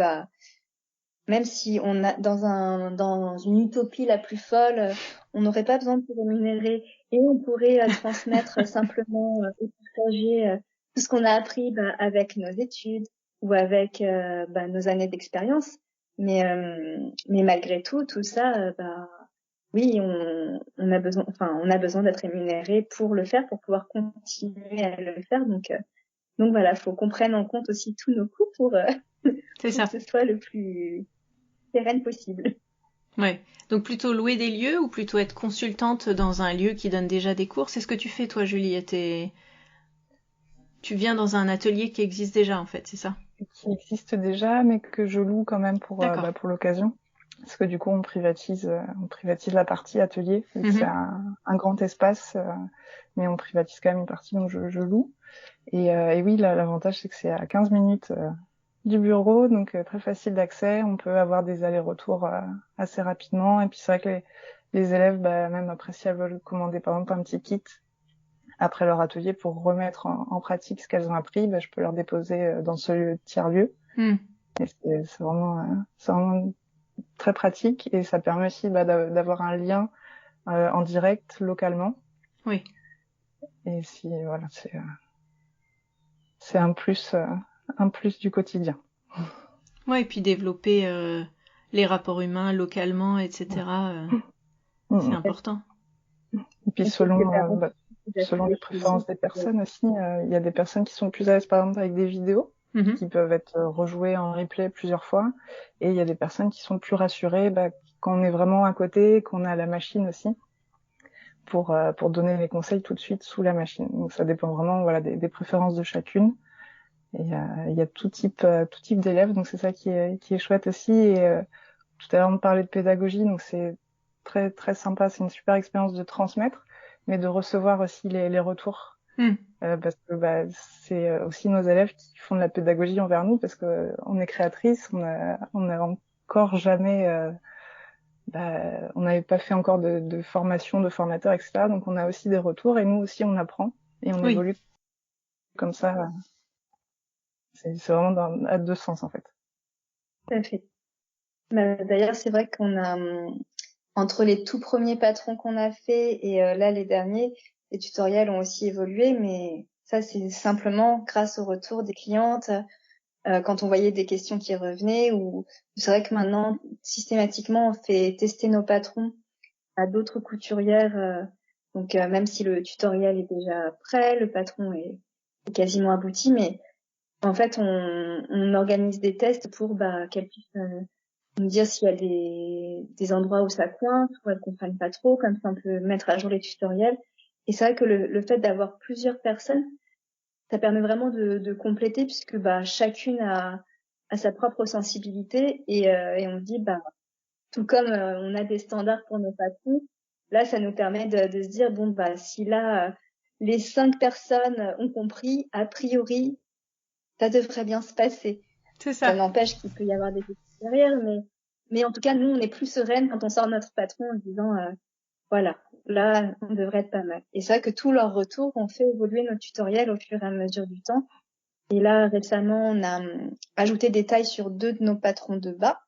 même si on a dans une utopie la plus folle, on n'aurait pas besoin de se rémunérer et on pourrait transmettre simplement et partager tout ce qu'on a appris avec nos études ou avec nos années d'expérience. Mais malgré tout ça, oui, on a besoin d'être rémunéré pour le faire, pour pouvoir continuer à le faire. Donc voilà, faut qu'on prenne en compte aussi tous nos coûts pour C'est ça. que ce soit le plus pérenne possible. Ouais. Donc plutôt louer des lieux ou plutôt être consultante dans un lieu qui donne déjà des cours? C'est ce que tu fais toi, Julie. Tu viens dans un atelier qui existe déjà en fait, c'est ça? Qui existe déjà, mais que je loue quand même pour l'occasion. Parce que du coup, on privatise la partie atelier. C'est un grand espace, mais on privatise quand même une partie, donc je loue. Et oui, l'avantage, c'est que c'est à 15 minutes du bureau, donc très facile d'accès. On peut avoir des allers-retours assez rapidement. Et puis c'est vrai que les élèves, même après, si elles veulent commander par exemple un petit kit après leur atelier pour remettre en pratique ce qu'elles ont appris, je peux leur déposer dans ce tiers-lieu. Et c'est vraiment très pratique, et ça permet aussi d'avoir un lien en direct localement. Oui. Et si voilà, c'est un plus du quotidien. Ouais, et puis développer les rapports humains localement, etc. C'est important. Et puis selon les préférences des personnes aussi, il y a des personnes qui sont plus à l'aise par exemple avec des vidéos qui peuvent être rejouées en replay plusieurs fois, et il y a des personnes qui sont plus rassurées quand on est vraiment à côté, qu'on a la machine aussi pour donner les conseils tout de suite sous la machine. Donc ça dépend vraiment des préférences de chacune. Et il y a tout type d'élèves, donc c'est ça qui est chouette aussi. Et tout à l'heure on parlait de pédagogie, donc c'est très très sympa, c'est une super expérience de transmettre, mais de recevoir aussi les retours, parce que c'est aussi nos élèves qui font de la pédagogie envers nous, parce que on est créatrice, on a encore jamais on n'avait pas fait encore de formation de formateur, etc. Donc on a aussi des retours, et nous aussi on apprend et on évolue comme ça. C'est vraiment à deux sens en fait. Tout à fait. D'ailleurs, c'est vrai qu'on a entre les tout premiers patrons qu'on a fait et là les derniers, les tutoriels ont aussi évolué, mais ça c'est simplement grâce au retour des clientes, quand on voyait des questions qui revenaient, ou c'est vrai que maintenant systématiquement on fait tester nos patrons à d'autres couturières, donc même si le tutoriel est déjà prêt, le patron est quasiment abouti, mais en fait on organise des tests pour qu'elles puissent nous dire s'il y a des endroits où ça coince, où elles comprennent pas trop, comme ça on peut mettre à jour les tutoriels. Et c'est vrai que le fait d'avoir plusieurs personnes, ça permet vraiment de compléter, puisque chacune a sa propre sensibilité, et on se dit tout comme on a des standards pour nos patrons, là ça nous permet de se dire si là les 5 personnes ont compris, a priori ça devrait bien se passer. C'est ça. Ça n'empêche qu'il peut y avoir des questions derrière, mais en tout cas nous on est plus sereine quand on sort notre patron en disant voilà, là on devrait être pas mal. Et c'est vrai que tous leurs retours ont fait évoluer nos tutoriels au fur et à mesure du temps. Et là récemment on a ajouté des tailles sur 2 de nos patrons de bas,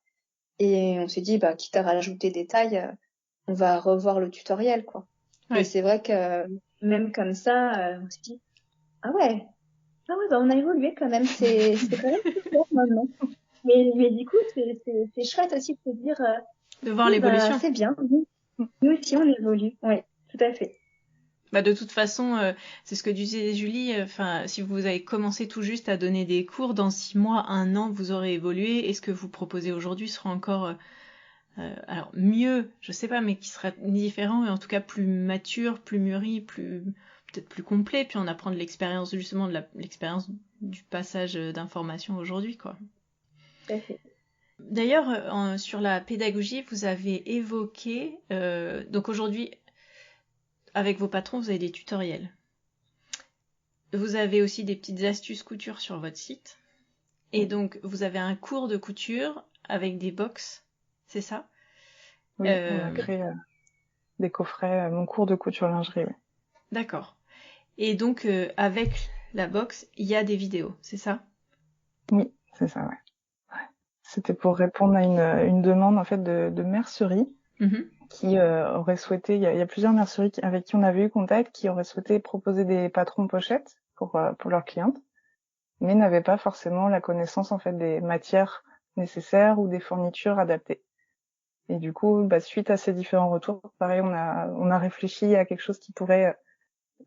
et on s'est dit quitte à rajouter des tailles, on va revoir le tutoriel quoi. Ouais. Et c'est vrai que même comme ça on s'est dit ah ouais on a évolué quand même, c'est quand même super maintenant. Mais du coup c'est chouette aussi de se dire de voir l'évolution. C'est bien, nous aussi on évolue. Oui, tout à fait. De toute façon, c'est ce que disait Julie, si vous avez commencé tout juste à donner des cours, dans 6 mois, 1 an, vous aurez évolué, et ce que vous proposez aujourd'hui sera encore alors mieux, je sais pas, mais qui sera différent, et en tout cas plus mature, plus mûri, peut-être plus complet, puis on apprend de l'expérience, justement de l'expérience du passage d'informations aujourd'hui, quoi. Tout à fait. D'ailleurs, sur la pédagogie, vous avez évoqué, donc aujourd'hui, avec vos patrons, vous avez des tutoriels. Vous avez aussi des petites astuces couture sur votre site. Et donc, vous avez un cours de couture avec des box, c'est ça? Oui, on a créé des coffrets, mon cours de couture lingerie, oui. D'accord. Et donc, avec la box, il y a des vidéos, c'est ça? Oui, c'est ça, ouais. C'était pour répondre à une demande en fait de mercerie qui aurait souhaité. Il y a plusieurs merceries avec qui on avait eu contact qui auraient souhaité proposer des patrons pochettes pour leurs clientes, mais n'avaient pas forcément la connaissance en fait des matières nécessaires ou des fournitures adaptées. Et du coup, suite à ces différents retours, pareil, on a réfléchi à quelque chose qui pourrait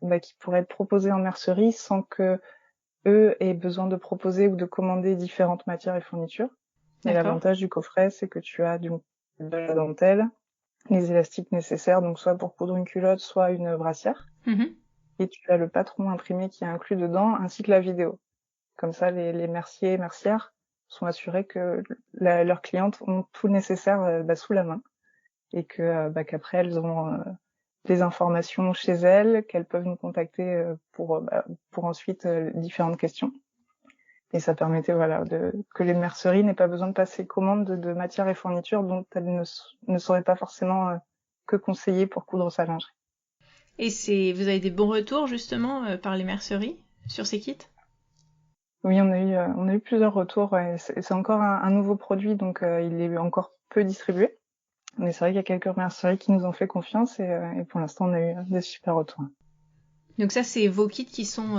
être proposé en mercerie sans que eux aient besoin de proposer ou de commander différentes matières et fournitures. Et l'avantage du coffret, c'est que tu as de la dentelle, les élastiques nécessaires, donc soit pour coudre une culotte, soit une brassière. Et tu as le patron imprimé qui est inclus dedans, ainsi que la vidéo. Comme ça, les merciers et mercières sont assurés que leurs clientes ont tout le nécessaire sous la main et que qu'après elles auront des informations chez elles, qu'elles peuvent nous contacter pour ensuite différentes questions. Et ça permettait que les merceries n'aient pas besoin de passer commande de matières et fournitures dont elles ne sauraient pas forcément que conseiller pour coudre sa lingerie. Et vous avez des bons retours justement par les merceries sur ces kits ? Oui, on a eu plusieurs retours. Ouais. C'est encore un nouveau produit, donc il est encore peu distribué. Mais c'est vrai qu'il y a quelques merceries qui nous ont fait confiance et pour l'instant on a eu des super retours. Donc ça, c'est vos kits qui sont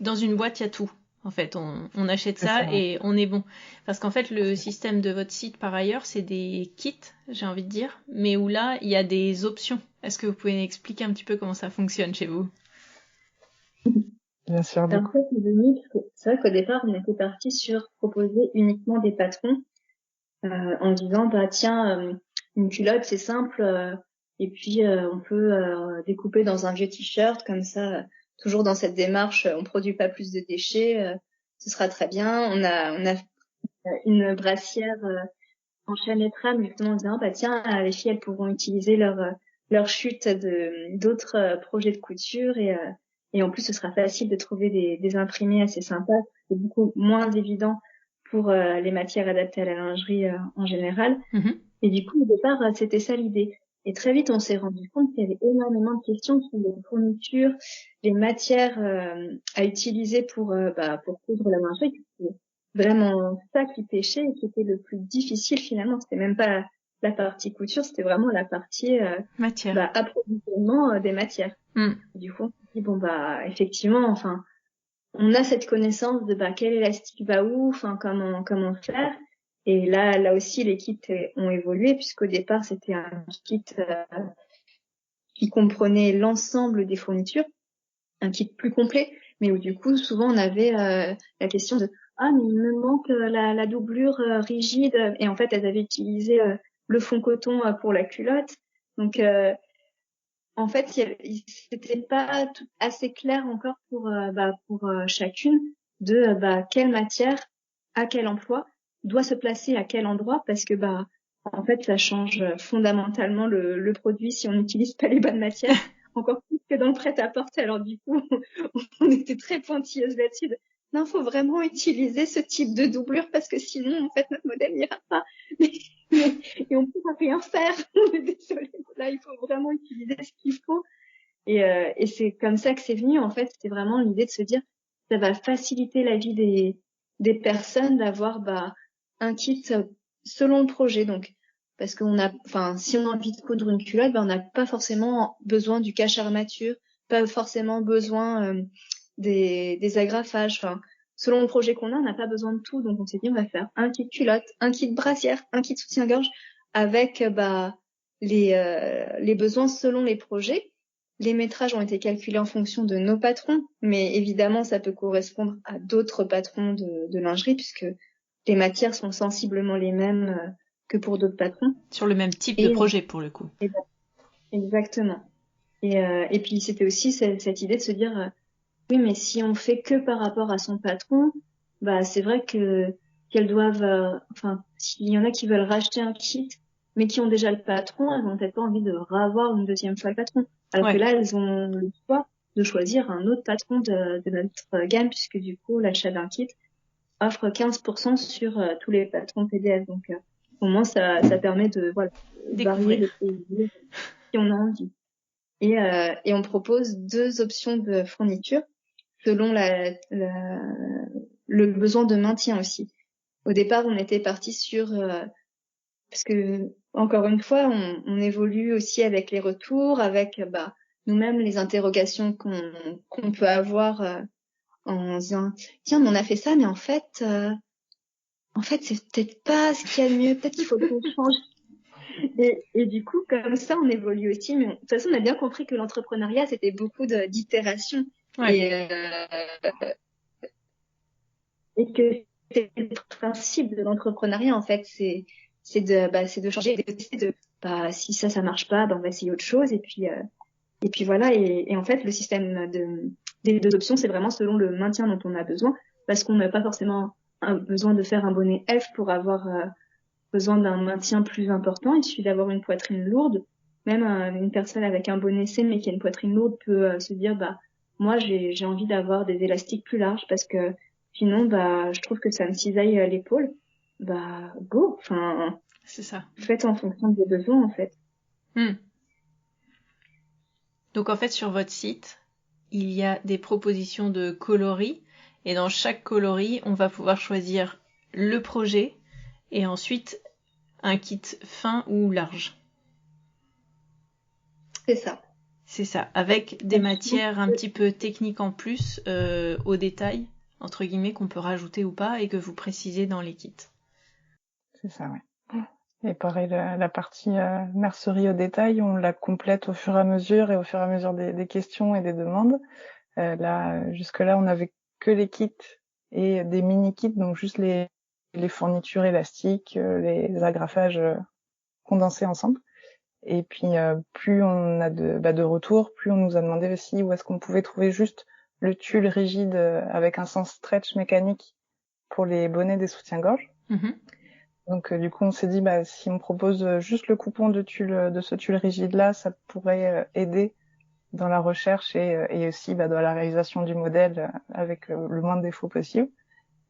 dans une boîte, il y a tout. En fait, on achète ça et on est bon. Parce qu'en fait, le système de votre site, par ailleurs, c'est des kits, j'ai envie de dire, mais où là, il y a des options. Est-ce que vous pouvez expliquer un petit peu comment ça fonctionne chez vous ? Bien sûr. En fait, c'est vrai qu'au départ, on était parti sur proposer uniquement des patrons en disant, tiens, une culotte, c'est simple, et puis on peut découper dans un vieux t-shirt, comme ça, toujours dans cette démarche, on produit pas plus de déchets, ce sera très bien. On a une brassière en chaîne et trame, justement en disant, tiens, les filles, elles pourront utiliser leur chute d'autres projets de couture et en plus, ce sera facile de trouver des imprimés assez sympas. C'est beaucoup moins évident pour les matières adaptées à la lingerie en général. Et du coup, au départ, c'était ça l'idée. Et très vite, on s'est rendu compte qu'il y avait énormément de questions sur les fournitures, les matières à utiliser pour coudre la lingerie. C'était vraiment ça qui pêchait et qui était le plus difficile finalement. C'était même pas la partie couture, c'était vraiment la partie approvisionnement des matières. Du coup, on s'est dit, effectivement, enfin, on a cette connaissance de quel élastique va où, enfin comment faire. Et là aussi, les kits ont évolué puisqu'au départ, c'était un kit qui comprenait l'ensemble des fournitures, un kit plus complet, mais où du coup, souvent, on avait la question de mais il me manque la doublure rigide. Et en fait, elles avaient utilisé le fond coton pour la culotte. Donc, en fait, c'était pas assez clair encore pour chacune de quelle matière, à quel emploi, doit se placer à quel endroit, parce que en fait, ça change fondamentalement le produit si on n'utilise pas les bonnes matières, encore plus que dans le prêt-à-porter. Alors du coup, on était très pointilleuse là-dessus. Non, faut vraiment utiliser ce type de doublure parce que sinon, en fait, notre modèle n'ira pas. Et on pourra rien faire. On est désolé. Là, il faut vraiment utiliser ce qu'il faut. Et c'est comme ça que c'est venu. En fait, c'était vraiment l'idée de se dire, ça va faciliter la vie des personnes d'avoir un kit selon le projet. Donc, parce si on a envie de coudre une culotte, on n'a pas forcément besoin du cache armature, pas forcément besoin des agrafages. Enfin, selon le projet qu'on a, on n'a pas besoin de tout. Donc, on s'est dit, on va faire un kit culotte, un kit brassière, un kit soutien-gorge avec les besoins selon les projets. Les métrages ont été calculés en fonction de nos patrons, mais évidemment, ça peut correspondre à d'autres patrons de lingerie puisque les matières sont sensiblement les mêmes que pour d'autres patrons. Sur le même type de projet, pour le coup. Exactement. Et puis, c'était aussi cette idée de se dire, oui, mais si on fait que par rapport à son patron, c'est vrai qu'elles doivent, s'il y en a qui veulent racheter un kit, mais qui ont déjà le patron, elles n'ont peut-être pas envie de revoir une deuxième fois le patron. Alors que là, elles ont le choix de choisir un autre patron de notre gamme, puisque du coup, l'achat d'un kit offre 15% sur tous les patrons PDF. Donc, au moins, ça permet de varier les plaisirs si on a envie. Et on propose 2 options de fourniture selon le besoin de maintien aussi. au départ, on était parti sur parce que encore une fois, on évolue aussi avec les retours, avec nous-mêmes les interrogations qu'on peut avoir en se disant tiens, mais on a fait ça, mais en fait c'est peut-être pas ce qu'il y a de mieux, peut-être qu'il faut qu'on change. Et du coup, comme ça, on évolue aussi. Mais de toute façon, on a bien compris que l'entrepreneuriat, c'était beaucoup d'itération. Ouais. Et que c'est le principe de l'entrepreneuriat, en fait, c'est de changer, si ça marche pas, on va essayer autre chose. Et puis voilà. Et en fait, le système des deux options, c'est vraiment selon le maintien dont on a besoin, parce qu'on n'a pas forcément besoin de faire un bonnet F pour avoir besoin d'un maintien plus important. Il suffit d'avoir une poitrine lourde. Même une personne avec un bonnet C mais qui a une poitrine lourde peut se dire moi j'ai envie d'avoir des élastiques plus larges parce que sinon je trouve que ça me cisaille l'épaule. Go, enfin c'est ça. Faites en fonction de vos besoins en fait. Donc en fait sur votre site, il y a des propositions de coloris et dans chaque coloris, on va pouvoir choisir le projet et ensuite un kit fin ou large. C'est ça. C'est ça, avec des matières un petit peu techniques en plus, au détail, entre guillemets, qu'on peut rajouter ou pas et que vous précisez dans les kits. C'est ça, ouais. Et pareil, la partie mercerie au détail, on la complète au fur et à mesure des questions et des demandes. Jusque-là, on n'avait que les kits et des mini-kits, donc juste les fournitures élastiques, les agrafages condensés ensemble. Et puis, plus on a de retours, plus on nous a demandé aussi où est-ce qu'on pouvait trouver juste le tulle rigide avec un sens stretch mécanique pour les bonnets des soutiens-gorge. Donc du coup on s'est dit si on propose juste le coupon de ce tulle rigide là, ça pourrait aider dans la recherche et aussi dans la réalisation du modèle avec le moins de défauts possible.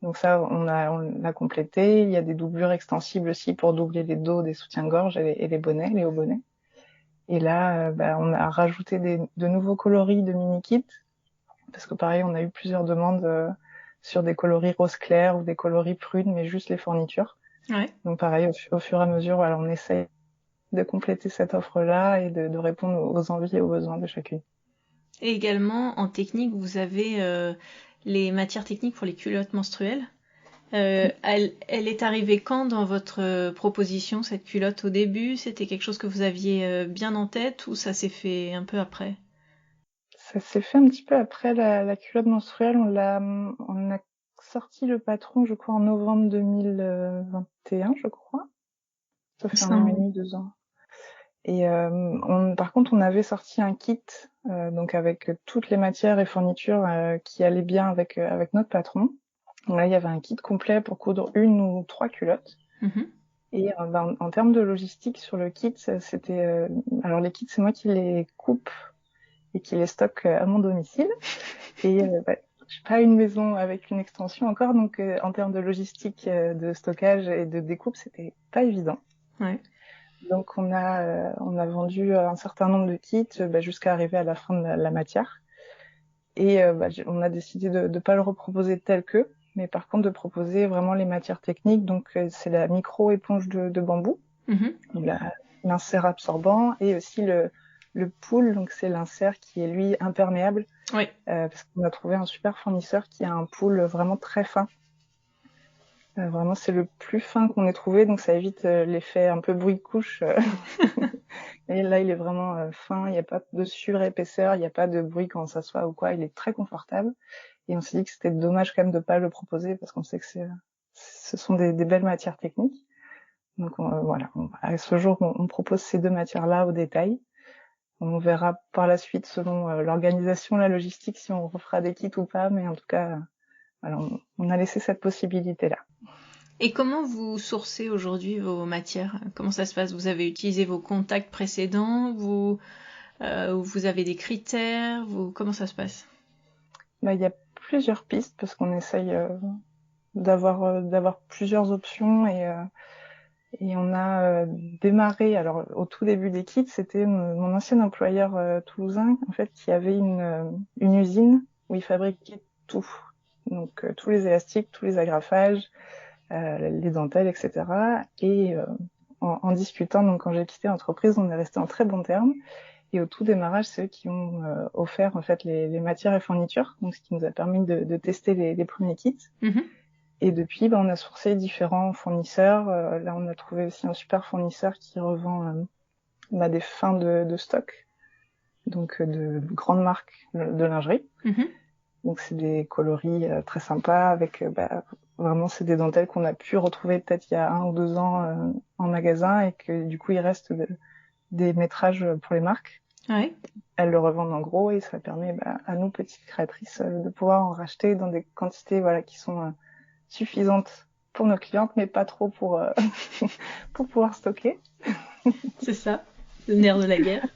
Donc ça on l'a complété. Il y a des doublures extensibles aussi pour doubler les dos des soutiens-gorge et les bonnets, les hauts bonnets. Et là on a rajouté de nouveaux coloris de mini kits parce que pareil on a eu plusieurs demandes sur des coloris rose clair ou des coloris prunes mais juste les fournitures. Ouais. Donc pareil, au fur et à mesure, on essaye de compléter cette offre-là et de répondre aux envies et aux besoins de chacune. Et également, en technique, vous avez les matières techniques pour les culottes menstruelles. Elle est arrivée quand dans votre proposition, cette culotte, au début? C'était quelque chose que vous aviez bien en tête ou ça s'est fait un peu après? Ça s'est fait un petit peu après la culotte menstruelle. On a sorti le patron, je crois, en novembre 2021, je crois. Ça fait 1 an et demi, 2 ans. Et par contre, on avait sorti un kit, donc avec toutes les matières et fournitures qui allaient bien avec notre patron. Donc là, il y avait un kit complet pour coudre 1 ou 3 culottes. Et en termes de logistique sur le kit, c'était alors les kits, c'est moi qui les coupe et qui les stocke à mon domicile. Et j'ai pas une maison avec une extension encore, donc en termes de logistique, de stockage et de découpe, c'était pas évident. Ouais. Donc on a vendu un certain nombre de kits jusqu'à arriver à la fin de la matière. Et on a décidé de pas le reproposer tel que, mais par contre de proposer vraiment les matières techniques. Donc c'est la micro éponge de bambou, donc l'insert absorbant et aussi le pool, donc c'est l'insert qui est lui imperméable. Oui. Parce qu'on a trouvé un super fournisseur qui a un pool vraiment très fin. Vraiment, c'est le plus fin qu'on ait trouvé, donc ça évite l'effet un peu bruit-couche. Et là, il est vraiment fin, il n'y a pas de surépaisseur, il n'y a pas de bruit quand on s'assoit ou quoi, il est très confortable. Et on s'est dit que c'était dommage quand même de pas le proposer, parce qu'on sait que ce sont des belles matières techniques. Donc voilà, à ce jour, on propose ces 2 matières-là au détail. On verra par la suite, selon l'organisation, la logistique, si on refera des kits ou pas, mais en tout cas, on a laissé cette possibilité-là. Et comment vous sourcez aujourd'hui vos matières? Comment ça se passe? Vous avez utilisé vos contacts précédents? Vous avez des critères? Comment ça se passe? Il y a plusieurs pistes parce qu'on essaye d'avoir plusieurs options et on a démarré. Alors au tout début des kits, c'était mon ancien employeur toulousain en fait qui avait une usine où il fabriquait tout. Donc tous les élastiques, tous les agrafages, les dentelles, etc. Et en discutant, donc quand j'ai quitté l'entreprise, on est resté en très bons termes. Et au tout démarrage, c'est eux qui ont offert en fait les matières et fournitures, donc ce qui nous a permis de tester les premiers kits. Mhm. Et depuis, on a sourcé différents fournisseurs. Là, on a trouvé aussi un super fournisseur qui revend des fins de stock, donc de grandes marques de lingerie. Mhm. Donc c'est des coloris très sympas avec vraiment c'est des dentelles qu'on a pu retrouver peut-être il y a 1 ou 2 ans en magasin et que du coup il reste des métrages pour les marques. Ouais. Elles le revendent en gros et ça permet à nous petites créatrices de pouvoir en racheter dans des quantités qui sont suffisantes pour nos clientes mais pas trop pour pour pouvoir stocker. C'est ça, le nerf de la guerre.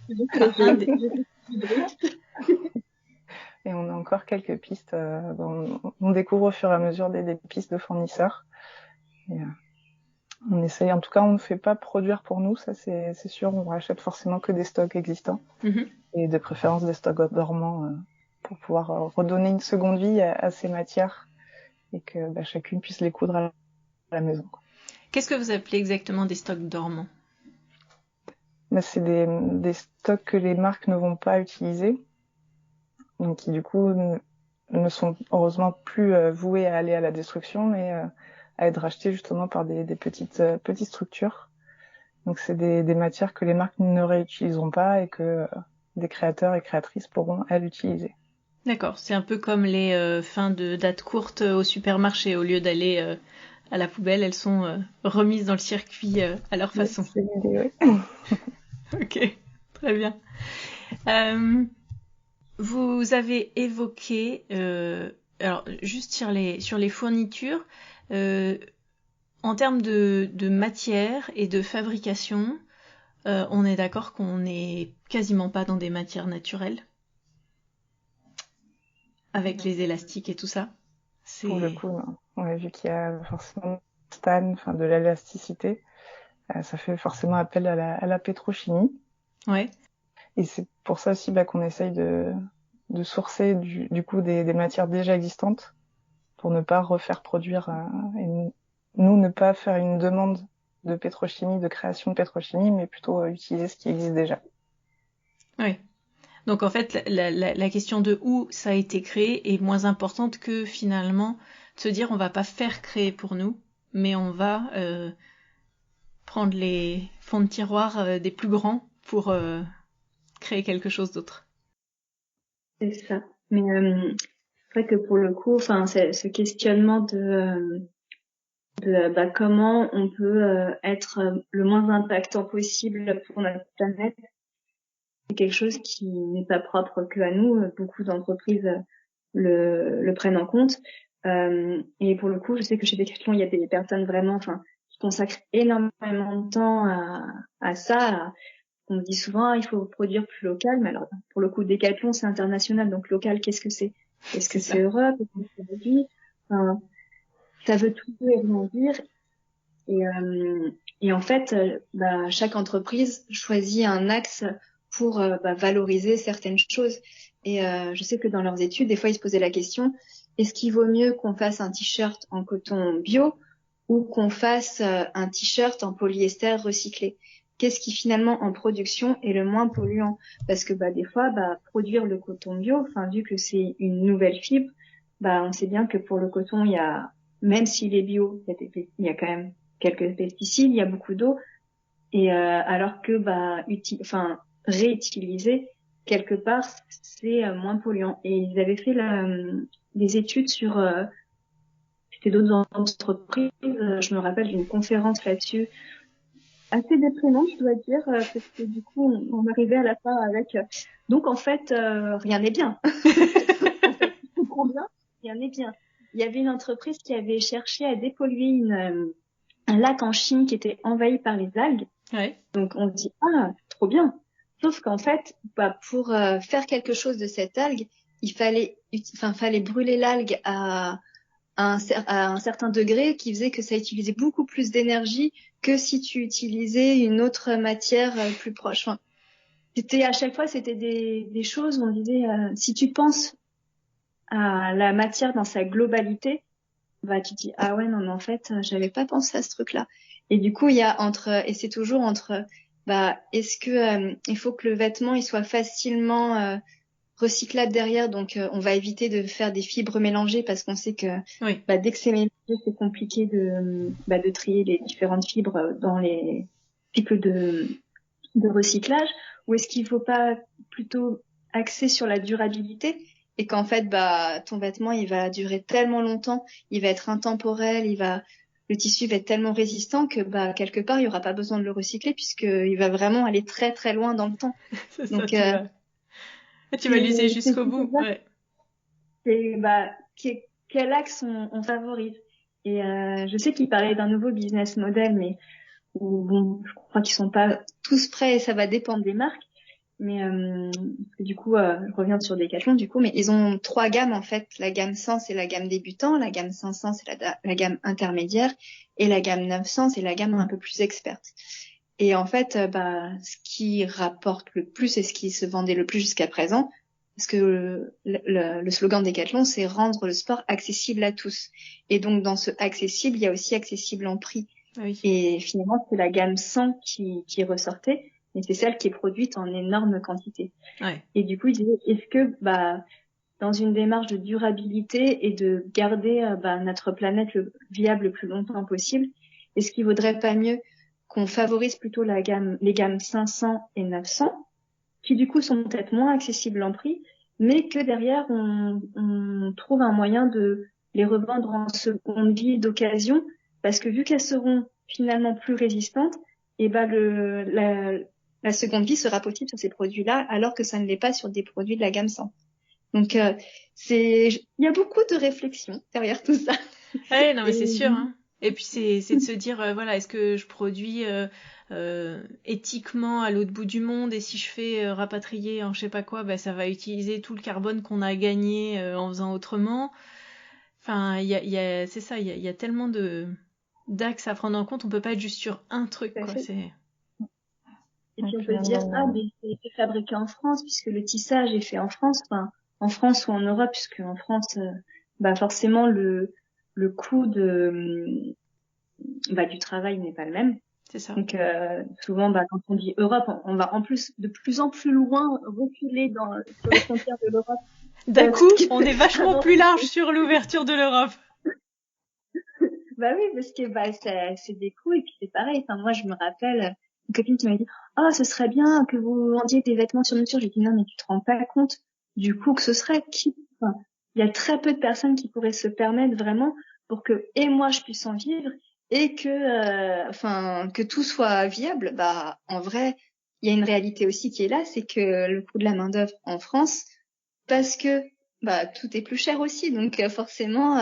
Et on a encore quelques pistes. On découvre au fur et à mesure des pistes de fournisseurs. Et, on essaye. En tout cas, on ne fait pas produire pour nous, ça c'est sûr. On rachète forcément que des stocks existants et de préférence des stocks dormants pour pouvoir redonner une seconde vie à ces matières et que chacune puisse les coudre à la maison. Qu'est-ce que vous appelez exactement des stocks dormants ? C'est des stocks que les marques ne vont pas utiliser, donc qui du coup ne sont heureusement plus voués à aller à la destruction, mais à être rachetés justement par des petites structures. Donc c'est des matières que les marques ne réutiliseront pas et que des créateurs et créatrices pourront elles utiliser. D'accord, c'est un peu comme les fins de date courte au supermarché. Au lieu d'aller à la poubelle, elles sont remises dans le circuit à leur façon. C'est l'idée, oui. Ok, très bien. Vous avez évoqué, alors juste sur les fournitures, en termes de matière et de fabrication, on est d'accord qu'on n'est quasiment pas dans des matières naturelles, avec les élastiques et tout ça. Pour le coup, non. Ouais, vu qu'il y a forcément de l'élasticité, ça fait forcément appel à la pétrochimie. Ouais. Et c'est pour ça aussi qu'on essaye de sourcer du coup des matières déjà existantes pour ne pas refaire produire et nous ne pas faire une demande de pétrochimie, de création de pétrochimie, mais plutôt utiliser ce qui existe déjà. Oui. Donc en fait, la question de où ça a été créé est moins importante que finalement de se dire on va pas faire créer pour nous, mais on va prendre les fonds de tiroir des plus grands pour créer quelque chose d'autre. C'est ça. Mais c'est vrai que pour le coup, ce questionnement de comment on peut être le moins impactant possible pour notre planète, c'est quelque chose qui n'est pas propre que à nous. Beaucoup d'entreprises le prennent en compte. Et pour le coup, je sais que chez Decathlon, il y a des personnes vraiment, qui consacrent énormément de temps à ça. On dit souvent, il faut produire plus local, mais alors, pour le coup, Decathlon, c'est international, donc local, qu'est-ce que c'est? Est-ce que c'est Europe? Est-ce que c'est Asie? Ça veut tout et rien dire. Et en fait, chaque entreprise choisit un axe pour valoriser certaines choses. Et je sais que dans leurs études, des fois, ils se posaient la question, est-ce qu'il vaut mieux qu'on fasse un t-shirt en coton bio ou qu'on fasse un t-shirt en polyester recyclé? Qu'est-ce qui finalement en production est le moins polluant? Parce que des fois, produire le coton bio, vu que c'est une nouvelle fibre, on sait bien que pour le coton, il y a, même s'il est bio, il y a quand même quelques pesticides, il y a beaucoup d'eau, et alors que réutiliser quelque part, c'est moins polluant. Et ils avaient fait des études sur c'était d'autres entreprises. Je me rappelle d'une conférence là-dessus, assez déprimante, je dois dire, parce que du coup, on arrivait à la fin avec donc en fait, rien n'est bien. En fait, je comprends bien, rien n'est bien. Il y avait une entreprise qui avait cherché à dépolluer un lac en Chine qui était envahi par les algues. Ouais. Donc on se dit trop bien. Sauf qu'en fait, pour faire quelque chose de cette algue, il fallait brûler l'algue à un certain degré qui faisait que ça utilisait beaucoup plus d'énergie que si tu utilisais une autre matière plus proche. À chaque fois c'était des choses où on disait si tu penses à la matière dans sa globalité, bah tu te dis ah ouais non mais en fait j'avais pas pensé à ce truc-là. Et du coup il y a c'est toujours entre est-ce que il faut que le vêtement il soit facilement recyclable derrière, donc on va éviter de faire des fibres mélangées parce qu'on sait que dès que c'est mélangé c'est compliqué de trier les différentes fibres dans les cycles de recyclage, ou est-ce qu'il faut pas plutôt axer sur la durabilité et qu'en fait ton vêtement il va durer tellement longtemps, il va être intemporel, le tissu va être tellement résistant que quelque part il y aura pas besoin de le recycler puisqu'il va vraiment aller très très loin dans le temps. Donc tu vas l'user jusqu'au bout. Ouais. C'est quel axe on favorise. Et je sais qu'il parlait d'un nouveau business model, mais je crois qu'ils sont pas tous prêts et ça va dépendre des marques. Mais du coup, je reviens sur Decathlon du coup, mais ils ont 3 gammes en fait. La gamme 100 c'est la gamme débutant, la gamme 500 c'est la gamme intermédiaire et la gamme 900 c'est la gamme un peu plus experte. Et en fait, ce qui rapporte le plus et ce qui se vendait le plus jusqu'à présent, parce que le slogan Decathlon, c'est rendre le sport accessible à tous. Et donc, dans ce accessible, il y a aussi accessible en prix. Oui. Et finalement, c'est la gamme 100 qui ressortait, et c'est celle qui est produite en énorme quantité. Ouais. Et du coup, il disait, est-ce que, dans une démarche de durabilité et de garder notre planète viable le plus longtemps possible, est-ce qu'il vaudrait pas mieux qu'on favorise plutôt les gammes 500 et 900, qui du coup sont peut-être moins accessibles en prix, mais que derrière on trouve un moyen de les revendre en seconde vie d'occasion, parce que vu qu'elles seront finalement plus résistantes, et la seconde vie sera possible sur ces produits-là, alors que ça ne l'est pas sur des produits de la gamme 100. Donc il y a beaucoup de réflexion derrière tout ça. Ouais, non mais c'est sûr. Hein. Et puis c'est de se dire est-ce que je produis éthiquement à l'autre bout du monde, et si je fais rapatrier en je sais pas quoi, ça va utiliser tout le carbone qu'on a gagné en faisant autrement. Enfin, c'est ça, il y a tellement d'axes à prendre en compte, on peut pas être juste sur un truc quoi. Et puis on peut se dire c'est fabriqué en France puisque le tissage est fait en France, en France ou en Europe, puisque en France forcément le coût du travail n'est pas le même. C'est ça. Donc souvent quand on dit Europe, on va en plus de plus en plus loin reculer sur les frontières de l'Europe. D'un coup, on est vachement plus large sur l'ouverture de l'Europe. Oui, parce que c'est des coûts, et puis c'est pareil. Enfin, moi je me rappelle une copine qui m'a dit ce serait bien que vous vendiez des vêtements sur mesure. J'ai dit non, mais tu te rends pas compte du coût que ce serait. Il y a très peu de personnes qui pourraient se permettre vraiment pour que moi je puisse en vivre et que tout soit viable. En vrai, il y a une réalité aussi qui est là, c'est que le coût de la main d'œuvre en France, parce que tout est plus cher aussi, donc forcément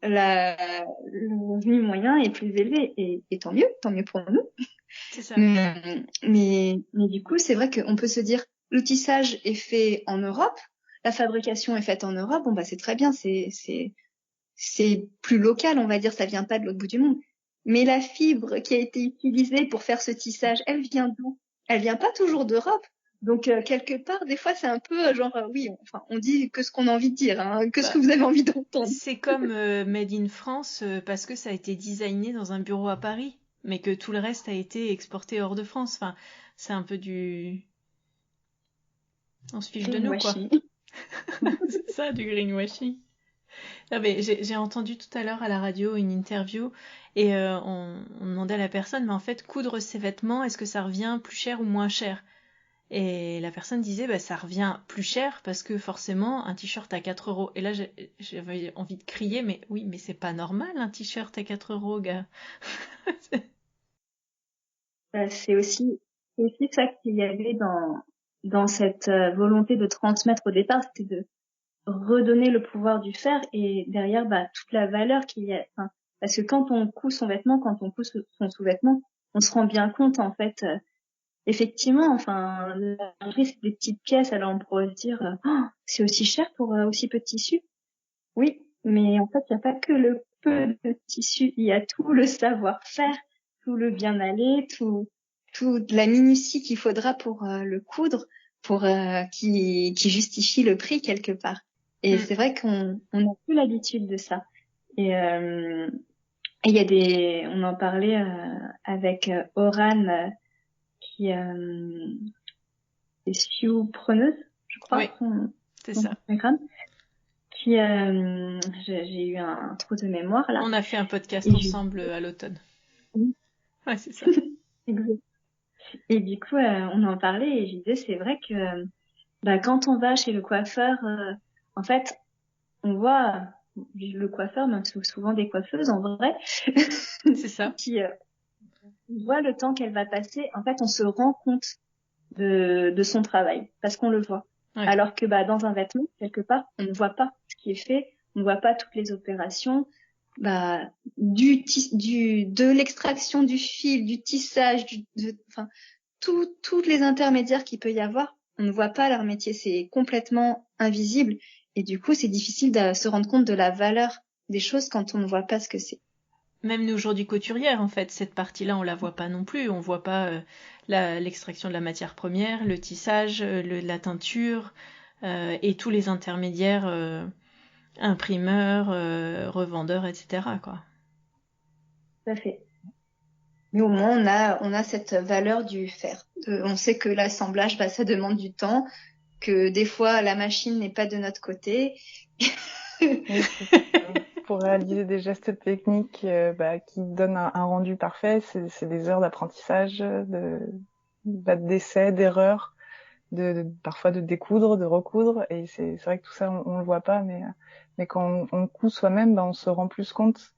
le revenu moyen est plus élevé, et tant mieux pour nous. C'est ça. Mais du coup, c'est vrai qu'on peut se dire, le tissage est fait en Europe, la fabrication est faite en Europe, c'est très bien, c'est plus local, on va dire, ça vient pas de l'autre bout du monde. Mais la fibre qui a été utilisée pour faire ce tissage, elle vient d'où? Elle vient pas toujours d'Europe. Donc quelque part, des fois, c'est un peu on dit que ce qu'on a envie de dire, ce que vous avez envie d'entendre. C'est comme Made in France parce que ça a été designé dans un bureau à Paris, mais que tout le reste a été exporté hors de France. Enfin, c'est un peu on se fiche de nous, quoi. C'est ça, du greenwashing. Ah, mais j'ai entendu tout à l'heure à la radio une interview et on demandait à la personne, mais en fait, coudre ses vêtements, est-ce que ça revient plus cher ou moins cher? Et la personne disait, ça revient plus cher parce que forcément, un t-shirt à 4 €. Et là, j'avais envie de crier, mais oui, mais c'est pas normal, un t-shirt à 4 €, gars. C'est aussi ça qu'il y avait dans cette volonté de transmettre au départ, c'était de redonner le pouvoir du faire, et derrière toute la valeur qu'il y a. Parce que quand on coud son vêtement, quand on coud son sous-vêtement, on se rend bien compte en fait. Effectivement, la lingerie, c'est des petites pièces, alors on pourrait se dire c'est aussi cher pour aussi peu de tissu. Oui, mais en fait, il n'y a pas que le peu de tissu, il y a tout le savoir-faire, tout le bien-aller, toute la minutie qu'il faudra pour le coudre, pour qui justifie le prix quelque part. Et c'est vrai qu'on n'a plus l'habitude de ça. Et il y a on en parlait avec Oran qui est Sioux-preneuse, je crois. Oui, c'est ça. Qui j'ai eu un trou de mémoire là. On a fait un podcast ensemble à l'automne. Oui. Ouais, c'est ça. Exact. Et du coup, on en parlait et je disais, c'est vrai que quand on va chez le coiffeur, en fait, on voit le coiffeur, même souvent des coiffeuses en vrai, c'est ça. qui on voit le temps qu'elle va passer. En fait, on se rend compte de son travail parce qu'on le voit. Ouais. Alors que dans un vêtement, quelque part, on ne voit pas ce qui est fait, on ne voit pas toutes les opérations. De l'extraction du fil, du tissage, tous les intermédiaires qu'il peut y avoir, on ne voit pas leur métier, c'est complètement invisible et du coup c'est difficile de se rendre compte de la valeur des choses quand on ne voit pas ce que c'est. Même nous aujourd'hui couturières, en fait, cette partie-là, on la voit pas non plus. On voit pas l'extraction de la matière première, le tissage, la teinture et tous les intermédiaires, imprimeurs, revendeurs, etc. quoi. Tout à fait. Mais au moins, on a cette valeur du faire. On sait que l'assemblage, ça demande du temps, que des fois, la machine n'est pas de notre côté. Oui, pour réaliser des gestes techniques qui donnent un rendu parfait, c'est des heures d'apprentissage, d'essais, d'erreurs, parfois de découdre, de recoudre, et c'est vrai que tout ça on le voit pas, mais quand on coud soi-même, on se rend plus compte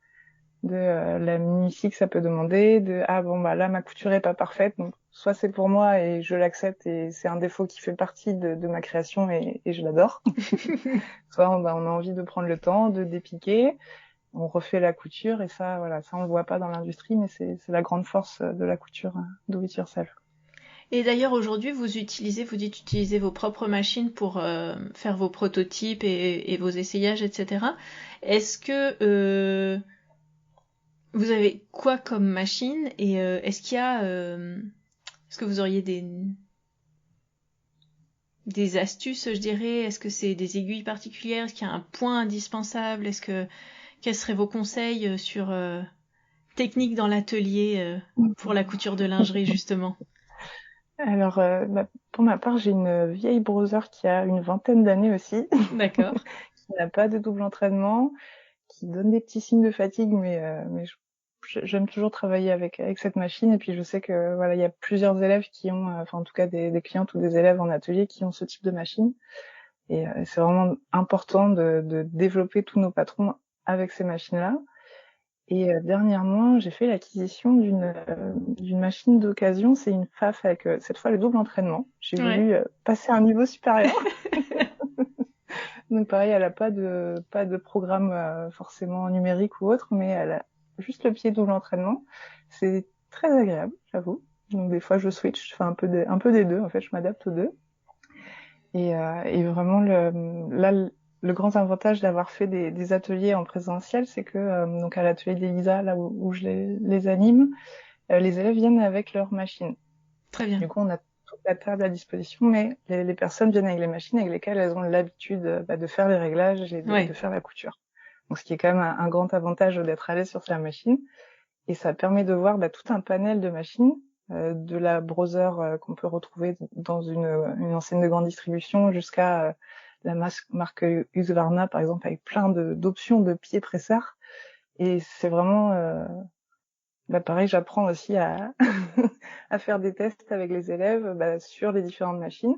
de la minutie que ça peut demander, là ma couture est pas parfaite, donc soit c'est pour moi et je l'accepte et c'est un défaut qui fait partie de ma création et je l'adore. Soit on a envie de prendre le temps de dépiquer, on refait la couture et ça on le voit pas dans l'industrie, mais c'est la grande force de la couture do it yourself. Et d'ailleurs aujourd'hui vous dites utiliser vos propres machines pour faire vos prototypes et vos essayages, etc. Est-ce que vous avez quoi comme machine et est-ce qu'il y a est-ce que vous auriez des astuces, je dirais? Est-ce que c'est des aiguilles particulières? Est-ce qu'il y a un point indispensable? Quels seraient vos conseils sur technique dans l'atelier pour la couture de lingerie justement? Alors, pour ma part, j'ai une vieille browser qui a une vingtaine d'années aussi. D'accord. Qui n'a pas de double entraînement, qui donne des petits signes de fatigue, mais j'aime toujours travailler avec cette machine. Et puis je sais que il y a plusieurs élèves qui ont, en tout cas des clientes ou des élèves en atelier qui ont ce type de machine. Et c'est vraiment important de développer tous nos patrons avec ces machines-là. Et dernièrement, j'ai fait l'acquisition d'une machine d'occasion. C'est une Pfaff avec cette fois le double entraînement. J'ai voulu passer à un niveau supérieur. Donc pareil, elle a pas de programme forcément numérique ou autre, mais elle a juste le pied double entraînement. C'est très agréable, j'avoue. Donc des fois je switch, je fais un peu des deux. En fait, je m'adapte aux deux. Et vraiment le grand avantage d'avoir fait des ateliers en présentiel, c'est que donc à l'atelier d'Elisa, là où je les anime, les élèves viennent avec leur machine. Très bien. Du coup, on a toute la table à disposition, mais les personnes viennent avec les machines avec lesquelles elles ont l'habitude de faire les réglages et de faire la couture. Donc, ce qui est quand même un grand avantage d'être allé sur sa machine. Et ça permet de voir tout un panel de machines, de la browser qu'on peut retrouver dans une enseigne de grande distribution jusqu'à la marque Husqvarna, par exemple, avec plein d'options de pieds presseurs. Et c'est vraiment... pareil, j'apprends aussi à faire des tests avec les élèves sur les différentes machines.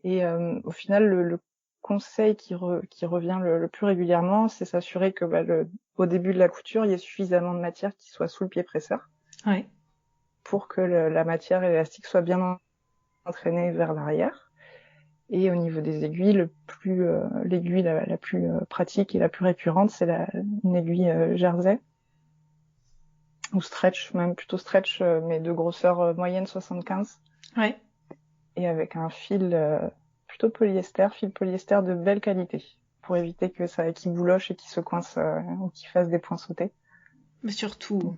Et au final, le conseil qui revient le plus régulièrement, c'est s'assurer que au début de la couture, il y ait suffisamment de matière qui soit sous le pied presseur. Ouais. Pour que la matière élastique soit bien entraînée vers l'arrière. Et au niveau des aiguilles, l'aiguille la plus pratique et la plus récurrente, c'est une aiguille jersey. Ou stretch, même plutôt stretch, mais de grosseur moyenne 75. Ouais. Et avec un fil plutôt fil polyester de belle qualité, pour éviter qu'il bouloche et qu'il se coince ou qu'il fasse des points sautés. Mais surtout,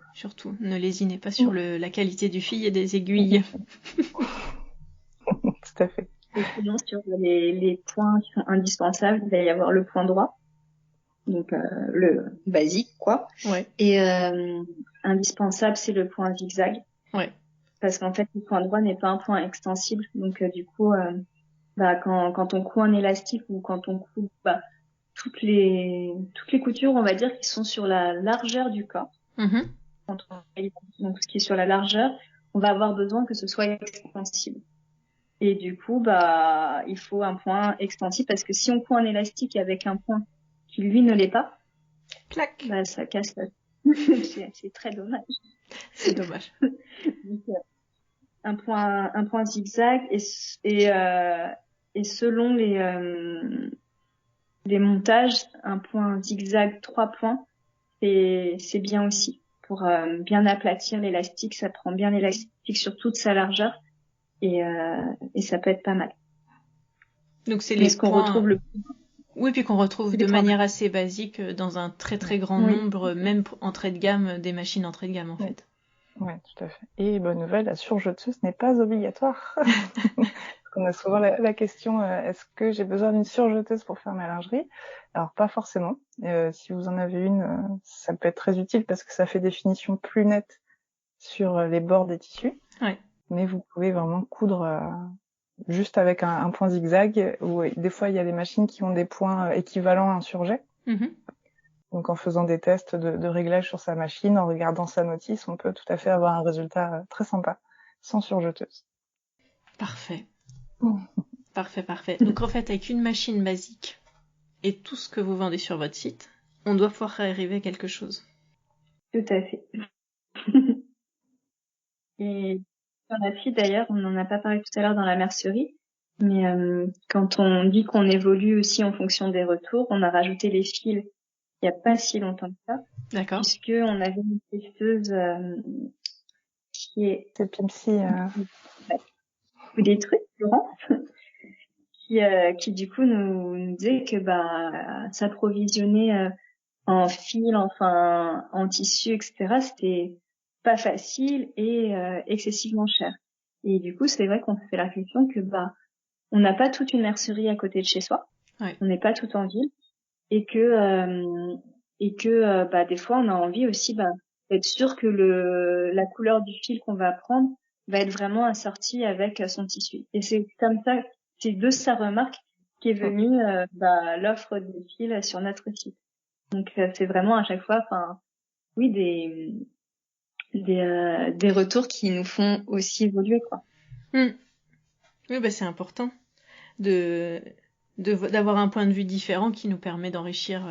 ne lésinez pas sur la qualité du fil et des aiguilles. Tout à fait. Et sinon, sur les points qui sont indispensables, il va y avoir le point droit. donc le basique quoi. Ouais. Et indispensable, c'est le point zigzag. Ouais. Parce qu'en fait, le point droit n'est pas un point extensible. Donc du coup, quand on coud un élastique ou quand on coud toutes les coutures, on va dire, qui sont sur la largeur du corps. Mm-hmm. Donc ce qui est sur la largeur, on va avoir besoin que ce soit extensible. Et du coup, il faut un point extensible parce que si on coud un élastique avec un point qui lui ne l'est pas, Clac. Ça casse. C'est très dommage. C'est dommage. Donc, un point zigzag et selon les montages, un point zigzag 3 points, c'est bien aussi pour bien aplatir l'élastique. Ça prend bien l'élastique sur toute sa largeur et ça peut être pas mal. Donc c'est les qu'on points. Retrouve Oui, puis qu'on retrouve de manière assez basique dans un très très grand nombre, même entrée de gamme, des machines entrée de gamme en fait. Oui, tout à fait. Et bonne nouvelle, la surjeteuse n'est pas obligatoire. Parce qu'on a souvent la question, est-ce que j'ai besoin d'une surjeteuse pour faire ma lingerie? Alors pas forcément. Si vous en avez une, ça peut être très utile parce que ça fait des finitions plus nettes sur les bords des tissus. Ouais. Mais vous pouvez vraiment coudre juste avec un point zigzag, ou des fois il y a des machines qui ont des points équivalents à un surjet. Mm-hmm. Donc en faisant des tests de réglage sur sa machine, en regardant sa notice, on peut tout à fait avoir un résultat très sympa, sans surjeteuse. Parfait. Parfait. Donc en fait, avec une machine basique et tout ce que vous vendez sur votre site, on doit pouvoir arriver à quelque chose. Tout à fait. Et sur la fille, d'ailleurs, on n'en a pas parlé tout à l'heure dans la mercerie, mais quand on dit qu'on évolue aussi en fonction des retours, on a rajouté les fils il n'y a pas si longtemps que ça. D'accord. Puisqu'on avait une testeuse qui est... C'est Pimsy. Ou des trucs, Laurent, qui du coup nous disait que s'approvisionner en fil, enfin en tissu, etc., c'était pas facile et excessivement cher. Et du coup, c'est vrai qu'on se fait la réflexion que on n'a pas toute une mercerie à côté de chez soi. Ouais. On n'est pas tout en ville et que des fois on a envie aussi d'être sûr que la couleur du fil qu'on va prendre va être vraiment assortie avec son tissu. Et c'est comme ça, c'est de sa remarque qu'est venue l'offre des fils sur notre site. Donc c'est vraiment à chaque fois, des retours qui nous font aussi évoluer, quoi. Oui, c'est important d'avoir un point de vue différent qui nous permet d'enrichir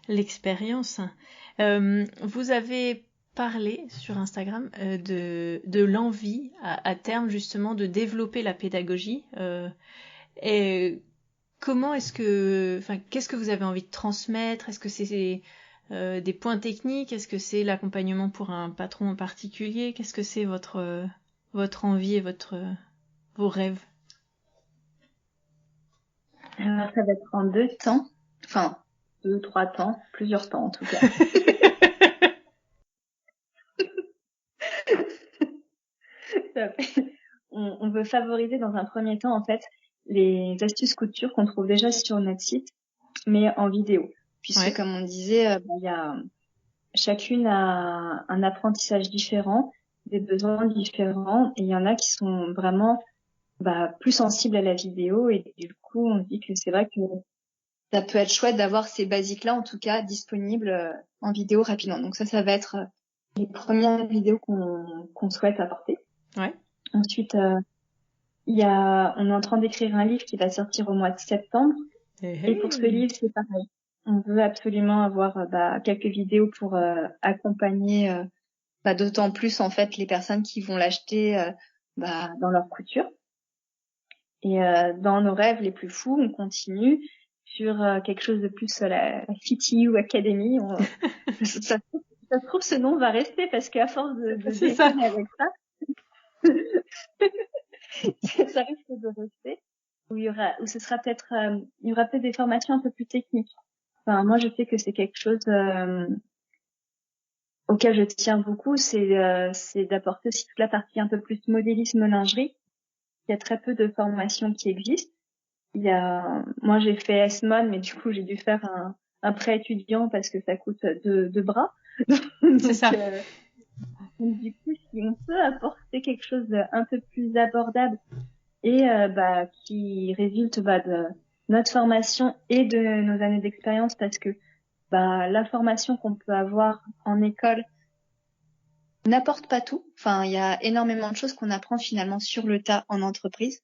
l'expérience. Vous avez parlé sur Instagram de l'envie à terme justement de développer la pédagogie. Et comment qu'est-ce que vous avez envie de transmettre? Est-ce que c'est des points techniques? Est-ce que c'est l'accompagnement pour un patron en particulier? Qu'est-ce que c'est votre envie et vos rêves? Alors, ça va être en 2 temps. Enfin, 2, 3 temps. Plusieurs temps, en tout cas. On veut favoriser dans un premier temps, en fait, les astuces couture qu'on trouve déjà sur notre site, mais en vidéo. Puisque, comme on disait, chacune a un apprentissage différent, des besoins différents, et il y en a qui sont vraiment plus sensibles à la vidéo, et du coup, on dit que c'est vrai que ça peut être chouette d'avoir ces basiques-là, en tout cas, disponibles en vidéo rapidement. Donc ça va être les premières vidéos qu'on souhaite apporter. Ouais. Ensuite, on est en train d'écrire un livre qui va sortir au mois de septembre. Et pour ce livre, c'est pareil. On veut absolument avoir quelques vidéos pour accompagner d'autant plus en fait les personnes qui vont l'acheter dans leur couture. Et dans nos rêves les plus fous, on continue sur quelque chose de plus la FitU Academy. Ça se trouve, ce nom va rester parce qu'à force de déconner avec ça, ça risque de rester. Où ce sera peut-être, il y aura peut-être des formations un peu plus techniques. Enfin, moi, je sais que c'est quelque chose auquel je tiens beaucoup, c'est d'apporter aussi toute la partie un peu plus modélisme lingerie. Il y a très peu de formations qui existent. Moi, j'ai fait S-Mod, mais du coup, j'ai dû faire un prêt étudiant parce que ça coûte deux bras. C'est ça. Donc, du coup, si on peut apporter quelque chose d'un peu plus abordable et qui résulte de notre formation et de nos années d'expérience, parce que la formation qu'on peut avoir en école n'apporte pas tout. Enfin, il y a énormément de choses qu'on apprend finalement sur le tas en entreprise.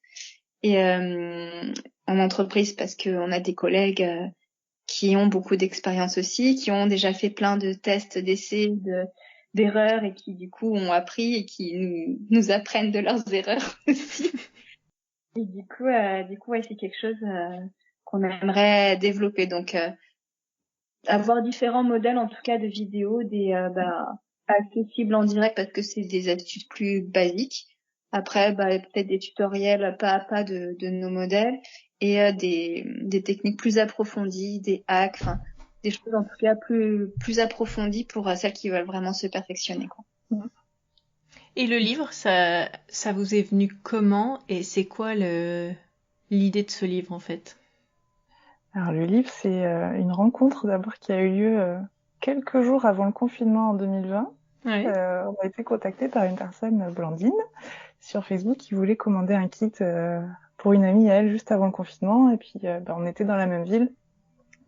Et en entreprise, parce qu'on a des collègues qui ont beaucoup d'expérience aussi, qui ont déjà fait plein de tests, d'essais, d'erreurs et qui du coup ont appris et qui nous apprennent de leurs erreurs aussi. Et du coup, ouais, c'est quelque chose qu'on aimerait développer. Donc, avoir différents modèles, en tout cas, de vidéos, accessibles en direct parce que c'est des attitudes plus basiques. Après, peut-être des tutoriels pas à pas de nos modèles et des techniques plus approfondies, des hacks, enfin, des choses en tout cas plus approfondies pour celles qui veulent vraiment se perfectionner, quoi. Et le livre, ça vous est venu comment et c'est quoi l'idée de ce livre en fait? Alors le livre, c'est une rencontre d'abord qui a eu lieu quelques jours avant le confinement en 2020. Ouais. On a été contacté par une personne, Blandine, sur Facebook qui voulait commander un kit pour une amie à elle juste avant le confinement. Et puis on était dans la même ville.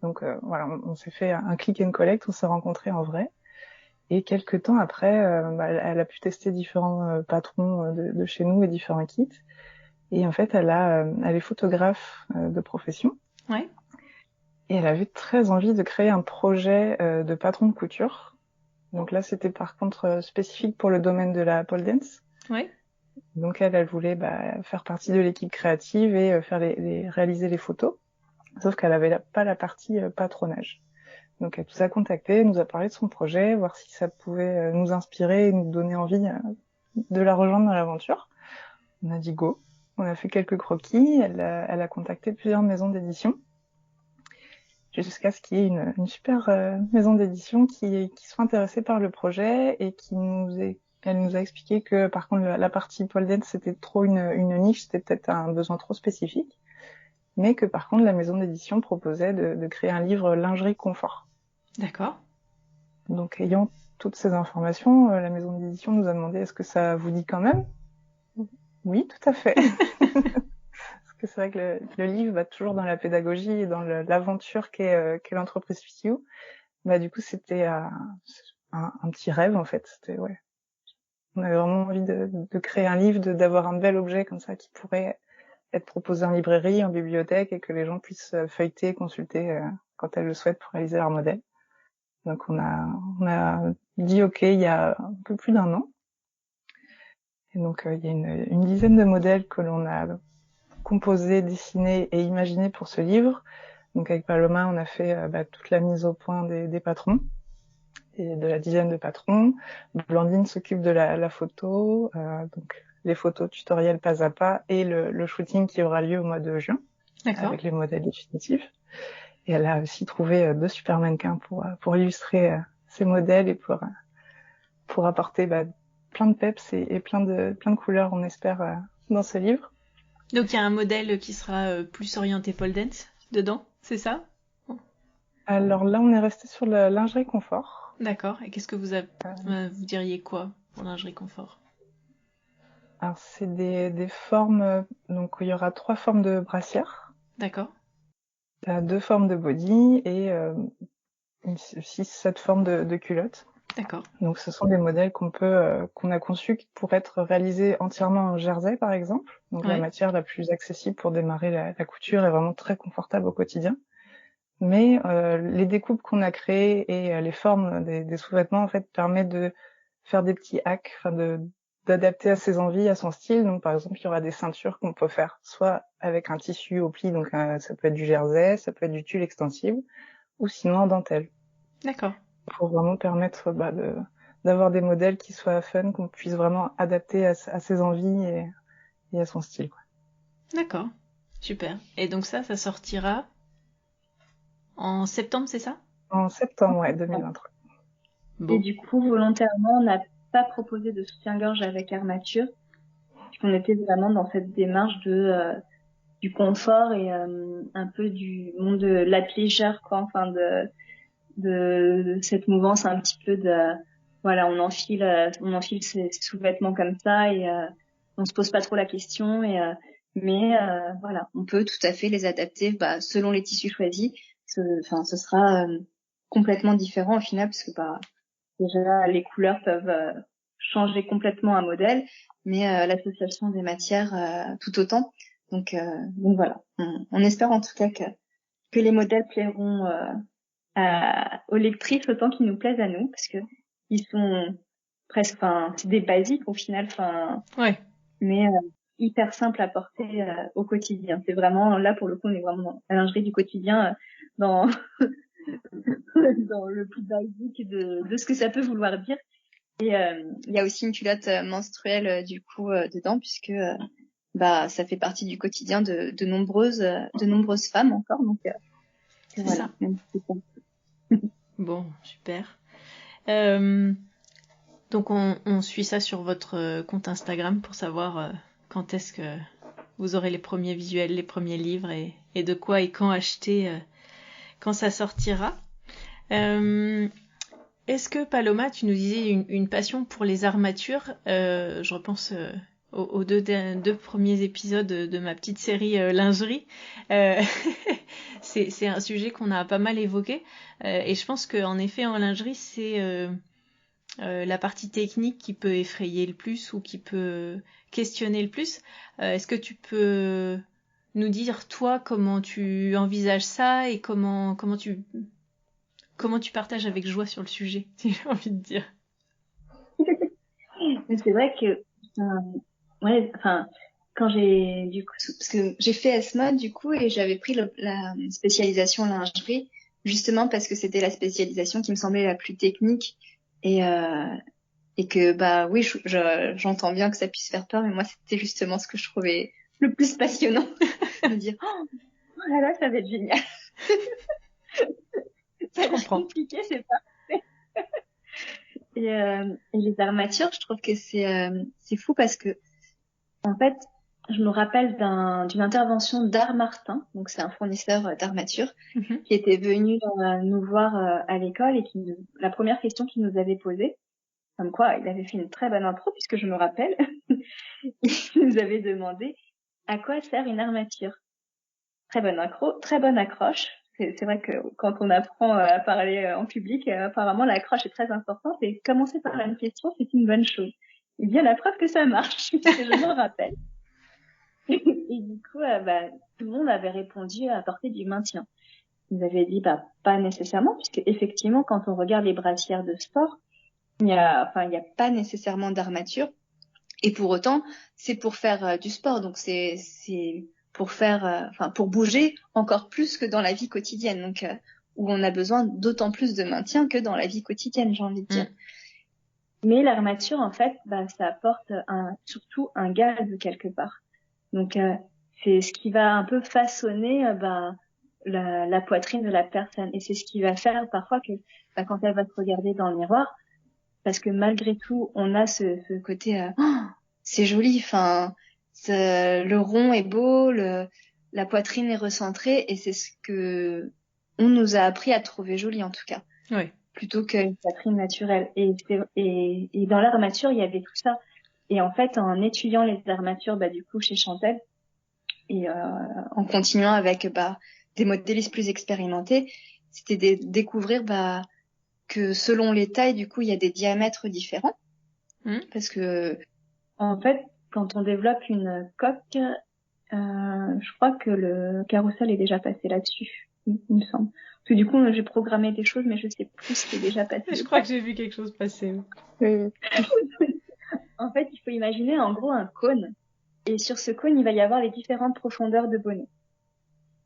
Donc voilà, on s'est fait un click and collect, on s'est rencontrés en vrai. Et quelques temps après, elle a pu tester différents patrons de chez nous et différents kits. Et en fait, elle est photographe de profession. Ouais. Et elle avait très envie de créer un projet de patron de couture. Donc là, c'était par contre spécifique pour le domaine de la pole dance. Ouais. Donc elle voulait faire partie de l'équipe créative et réaliser les photos. Sauf qu'elle avait pas la partie patronage. Donc elle nous a contactés, elle nous a parlé de son projet, voir si ça pouvait nous inspirer et nous donner envie de la rejoindre dans l'aventure. On a dit go. On a fait quelques croquis. Elle a contacté plusieurs maisons d'édition. Jusqu'à ce qu'il y ait une super maison d'édition qui soit intéressée par le projet et elle nous a expliqué que par contre la partie pole dance c'était trop une niche, c'était peut-être un besoin trop spécifique, mais que par contre la maison d'édition proposait de créer un livre lingerie confort. D'accord. Donc ayant toutes ces informations, la maison d'édition nous a demandé est-ce que ça vous dit quand même ? Oui, tout à fait. Parce que c'est vrai que le livre va toujours dans la pédagogie et dans l'aventure qu'est l'entreprise FIU. Du coup, c'était un petit rêve, en fait. C'était, ouais. On avait vraiment envie de créer un livre, d'avoir un bel objet comme ça qui pourrait être proposé en librairie, en bibliothèque et que les gens puissent feuilleter, consulter quand elles le souhaitent pour réaliser leur modèle. Donc, on a dit OK il y a un peu plus d'1 an. Et donc, il y a une dizaine de modèles que l'on a composé, dessiné et imaginé pour ce livre. Donc avec Paloma, on a fait toute la mise au point des patrons et de la dizaine de patrons. Blandine s'occupe de la photo, donc les photos tutoriels pas à pas et le shooting qui aura lieu au mois de juin. D'accord. Avec les modèles définitifs. Et elle a aussi trouvé 2 super mannequins pour illustrer ces modèles et pour apporter plein de peps et plein de couleurs, on espère, dans ce livre. Donc il y a un modèle qui sera plus orienté pole dance dedans, c'est ça ? Alors là, on est resté sur la lingerie confort. D'accord. Et qu'est-ce que vous diriez quoi pour lingerie confort ? Alors c'est des formes, donc il y aura 3 formes de brassière. D'accord. 2 formes de body et 6-7 formes de culottes. D'accord. Donc ce sont des modèles qu'on a conçus pour être réalisés entièrement en jersey par exemple. Donc la matière la plus accessible pour démarrer la couture est vraiment très confortable au quotidien. Mais les découpes qu'on a créées et les formes des sous-vêtements en fait permettent de faire des petits hacks, d'adapter à ses envies, à son style. Donc par exemple, il y aura des ceintures qu'on peut faire soit avec un tissu au pli, donc ça peut être du jersey, ça peut être du tulle extensible, ou sinon en dentelle. D'accord. Pour vraiment permettre d'avoir des modèles qui soient fun, qu'on puisse vraiment adapter à ses envies et à son style, quoi. D'accord, super. Et donc ça sortira en septembre, c'est ça ? En septembre, ouais, 2023. Bon. Et du coup, volontairement, on n'a pas proposé de soutien-gorge avec armature, puisqu'on était vraiment dans cette démarche de du confort et un peu du monde de l'athleisure, quoi, enfin de cette mouvance un petit peu de voilà, on enfile ses sous-vêtements comme ça et on se pose pas trop la question et mais voilà, on peut tout à fait les adapter selon les tissus choisis. Ce sera complètement différent au final parce que déjà les couleurs peuvent changer complètement un modèle, mais l'association des matières tout autant. Donc voilà, on espère en tout cas que les modèles plairont aux lectrices autant qu'ils nous plaisent à nous, parce que ils sont presque, c'est des basiques au final, ouais. Mais hyper simple à porter au quotidien. C'est vraiment là pour le coup, on est vraiment dans la lingerie du quotidien, dans dans le plus basique de ce que ça peut vouloir dire. Et il y a aussi une culotte menstruelle du coup dedans, puisque ça fait partie du quotidien de nombreuses femmes encore. Donc c'est voilà. Ça. Bon, super. Donc on suit ça sur votre compte Instagram pour savoir quand est-ce que vous aurez les premiers visuels, les premiers livres et de quoi et quand acheter quand ça sortira. Est-ce que Paloma, tu nous disais une passion pour les armatures, je repense aux deux premiers épisodes de ma petite série lingerie. C'est un sujet qu'on a pas mal évoqué et je pense qu'en effet en lingerie c'est la partie technique qui peut effrayer le plus ou qui peut questionner le plus. Est-ce que tu peux nous dire toi comment tu envisages ça et comment tu partages avec joie sur le sujet, si j'ai envie de dire. C'est vrai que quand j'ai du coup, parce que j'ai fait S-Mode du coup et j'avais pris la spécialisation lingerie justement parce que c'était la spécialisation qui me semblait la plus technique et que oui, j'entends bien que ça puisse faire peur, mais moi c'était justement ce que je trouvais le plus passionnant de dire oh là là, ça va être génial. Ça va être compliqué, c'est parfait. Et les armatures, je trouve que c'est fou parce que en fait, je me rappelle d'une intervention d'Art Martin, donc c'est un fournisseur d'armatures, qui était venu nous voir à l'école et la première question qu'il nous avait posée, comme quoi il avait fait une très bonne intro puisque je me rappelle, il nous avait demandé à quoi sert une armature. Très bonne accroche. C'est vrai que quand on apprend à parler en public, apparemment l'accroche est très importante et commencer par une question, c'est une bonne chose. Et bien la preuve que ça marche, puisque je m'en rappelle. Et du coup, tout le monde avait répondu à apporter du maintien. Ils avaient dit pas nécessairement, puisque effectivement quand on regarde les brassières de sport, il y a pas nécessairement d'armature. Et pour autant, c'est pour faire du sport, donc c'est pour faire, pour bouger encore plus que dans la vie quotidienne, donc où on a besoin d'autant plus de maintien que dans la vie quotidienne, j'ai envie de dire. Mais l'armature, en fait, ça apporte surtout un gaz quelque part. Donc c'est ce qui va un peu façonner la poitrine de la personne, et c'est ce qui va faire parfois que quand elle va se regarder dans le miroir, parce que malgré tout, on a ce côté c'est joli, le rond est beau, la poitrine est recentrée, et c'est ce que on nous a appris à trouver joli en tout cas. Oui. Plutôt qu'une poitrine naturelle. Et dans l'armature, il y avait tout ça. Et en fait, en étudiant les armatures, du coup, chez Chantel, et en continuant avec des modélistes plus expérimentés, c'était de découvrir que selon les tailles, du coup, il y a des diamètres différents. Parce que en fait, quand on développe une coque, je crois que le carrousel est déjà passé là-dessus, il me semble. Parce que du coup, j'ai programmé des choses, mais je sais plus ce qui est déjà passé. Je crois que j'ai vu quelque chose passer. En fait, il faut imaginer en gros un cône. Et sur ce cône, il va y avoir les différentes profondeurs de bonnet.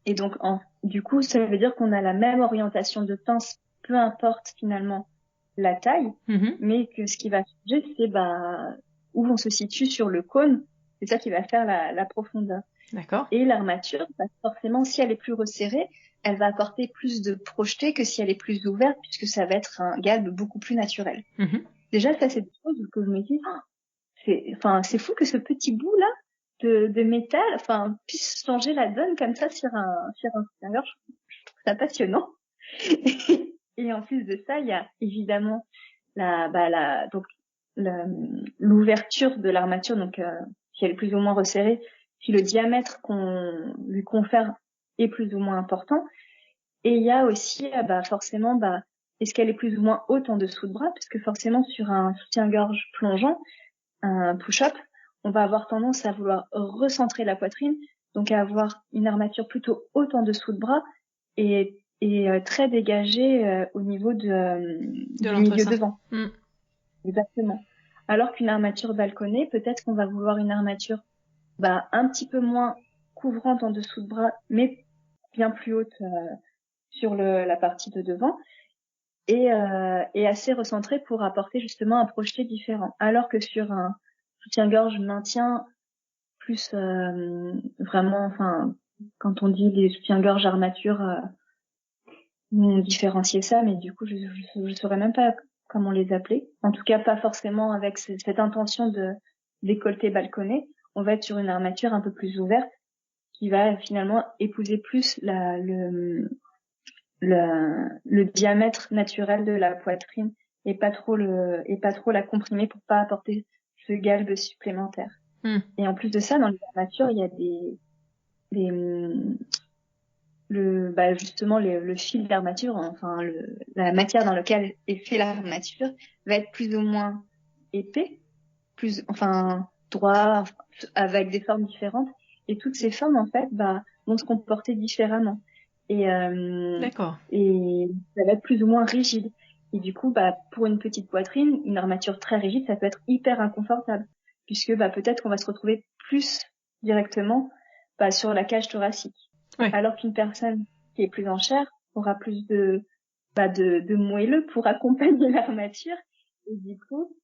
Et donc, du coup, ça veut dire qu'on a la même orientation de pince, peu importe finalement la taille, mais que ce qui va changer, c'est où on se situe sur le cône. C'est ça qui va faire la profondeur. D'accord. Et l'armature, forcément, si elle est plus resserrée, elle va apporter plus de projeté que si elle est plus ouverte, puisque ça va être un galbe beaucoup plus naturel. Déjà, ça, c'est des choses que je me dis, c'est fou que ce petit bout-là de métal, enfin, puisse changer la donne comme ça sur un soutien-gorge. Je trouve ça passionnant. Et en plus de ça, il y a évidemment l'ouverture de l'armature, donc si elle est plus ou moins resserrée, si le diamètre qu'on lui confère est plus ou moins important. Et il y a aussi forcément est-ce qu'elle est plus ou moins haute en dessous de bras, parce que forcément sur un soutien-gorge plongeant, un push-up, on va avoir tendance à vouloir recentrer la poitrine, donc à avoir une armature plutôt haute en dessous de bras et très dégagée au niveau du milieu devant. Exactement. Alors qu'une armature balconnée, peut-être qu'on va vouloir une armature un petit peu moins couvrante en dessous de bras, mais bien plus haute sur la partie de devant, et assez recentrée pour apporter justement un projeté différent. Alors que sur un soutien-gorge maintien plus vraiment, enfin, quand on dit les soutiens-gorge armature, on différenciait ça, mais du coup je saurais même pas comment les appeler. En tout cas, pas forcément avec cette intention de décolleté balconné. On va être sur une armature un peu plus ouverte qui va finalement épouser plus le diamètre naturel de la poitrine et pas trop la comprimer pour pas apporter ce galbe supplémentaire. Et en plus de ça, dans les armatures, il y a justement le fil d'armature, enfin la matière dans laquelle est fait l'armature va être plus ou moins épais, droit, avec des formes différentes, et toutes ces formes en fait vont se comporter différemment. D'accord. Et ça va être plus ou moins rigide. Et du coup, pour une petite poitrine, une armature très rigide, ça peut être hyper inconfortable, puisque peut-être qu'on va se retrouver plus directement sur la cage thoracique. Ouais. Alors qu'une personne qui est plus en chair aura plus de moelleux pour accompagner l'armature, et du coup,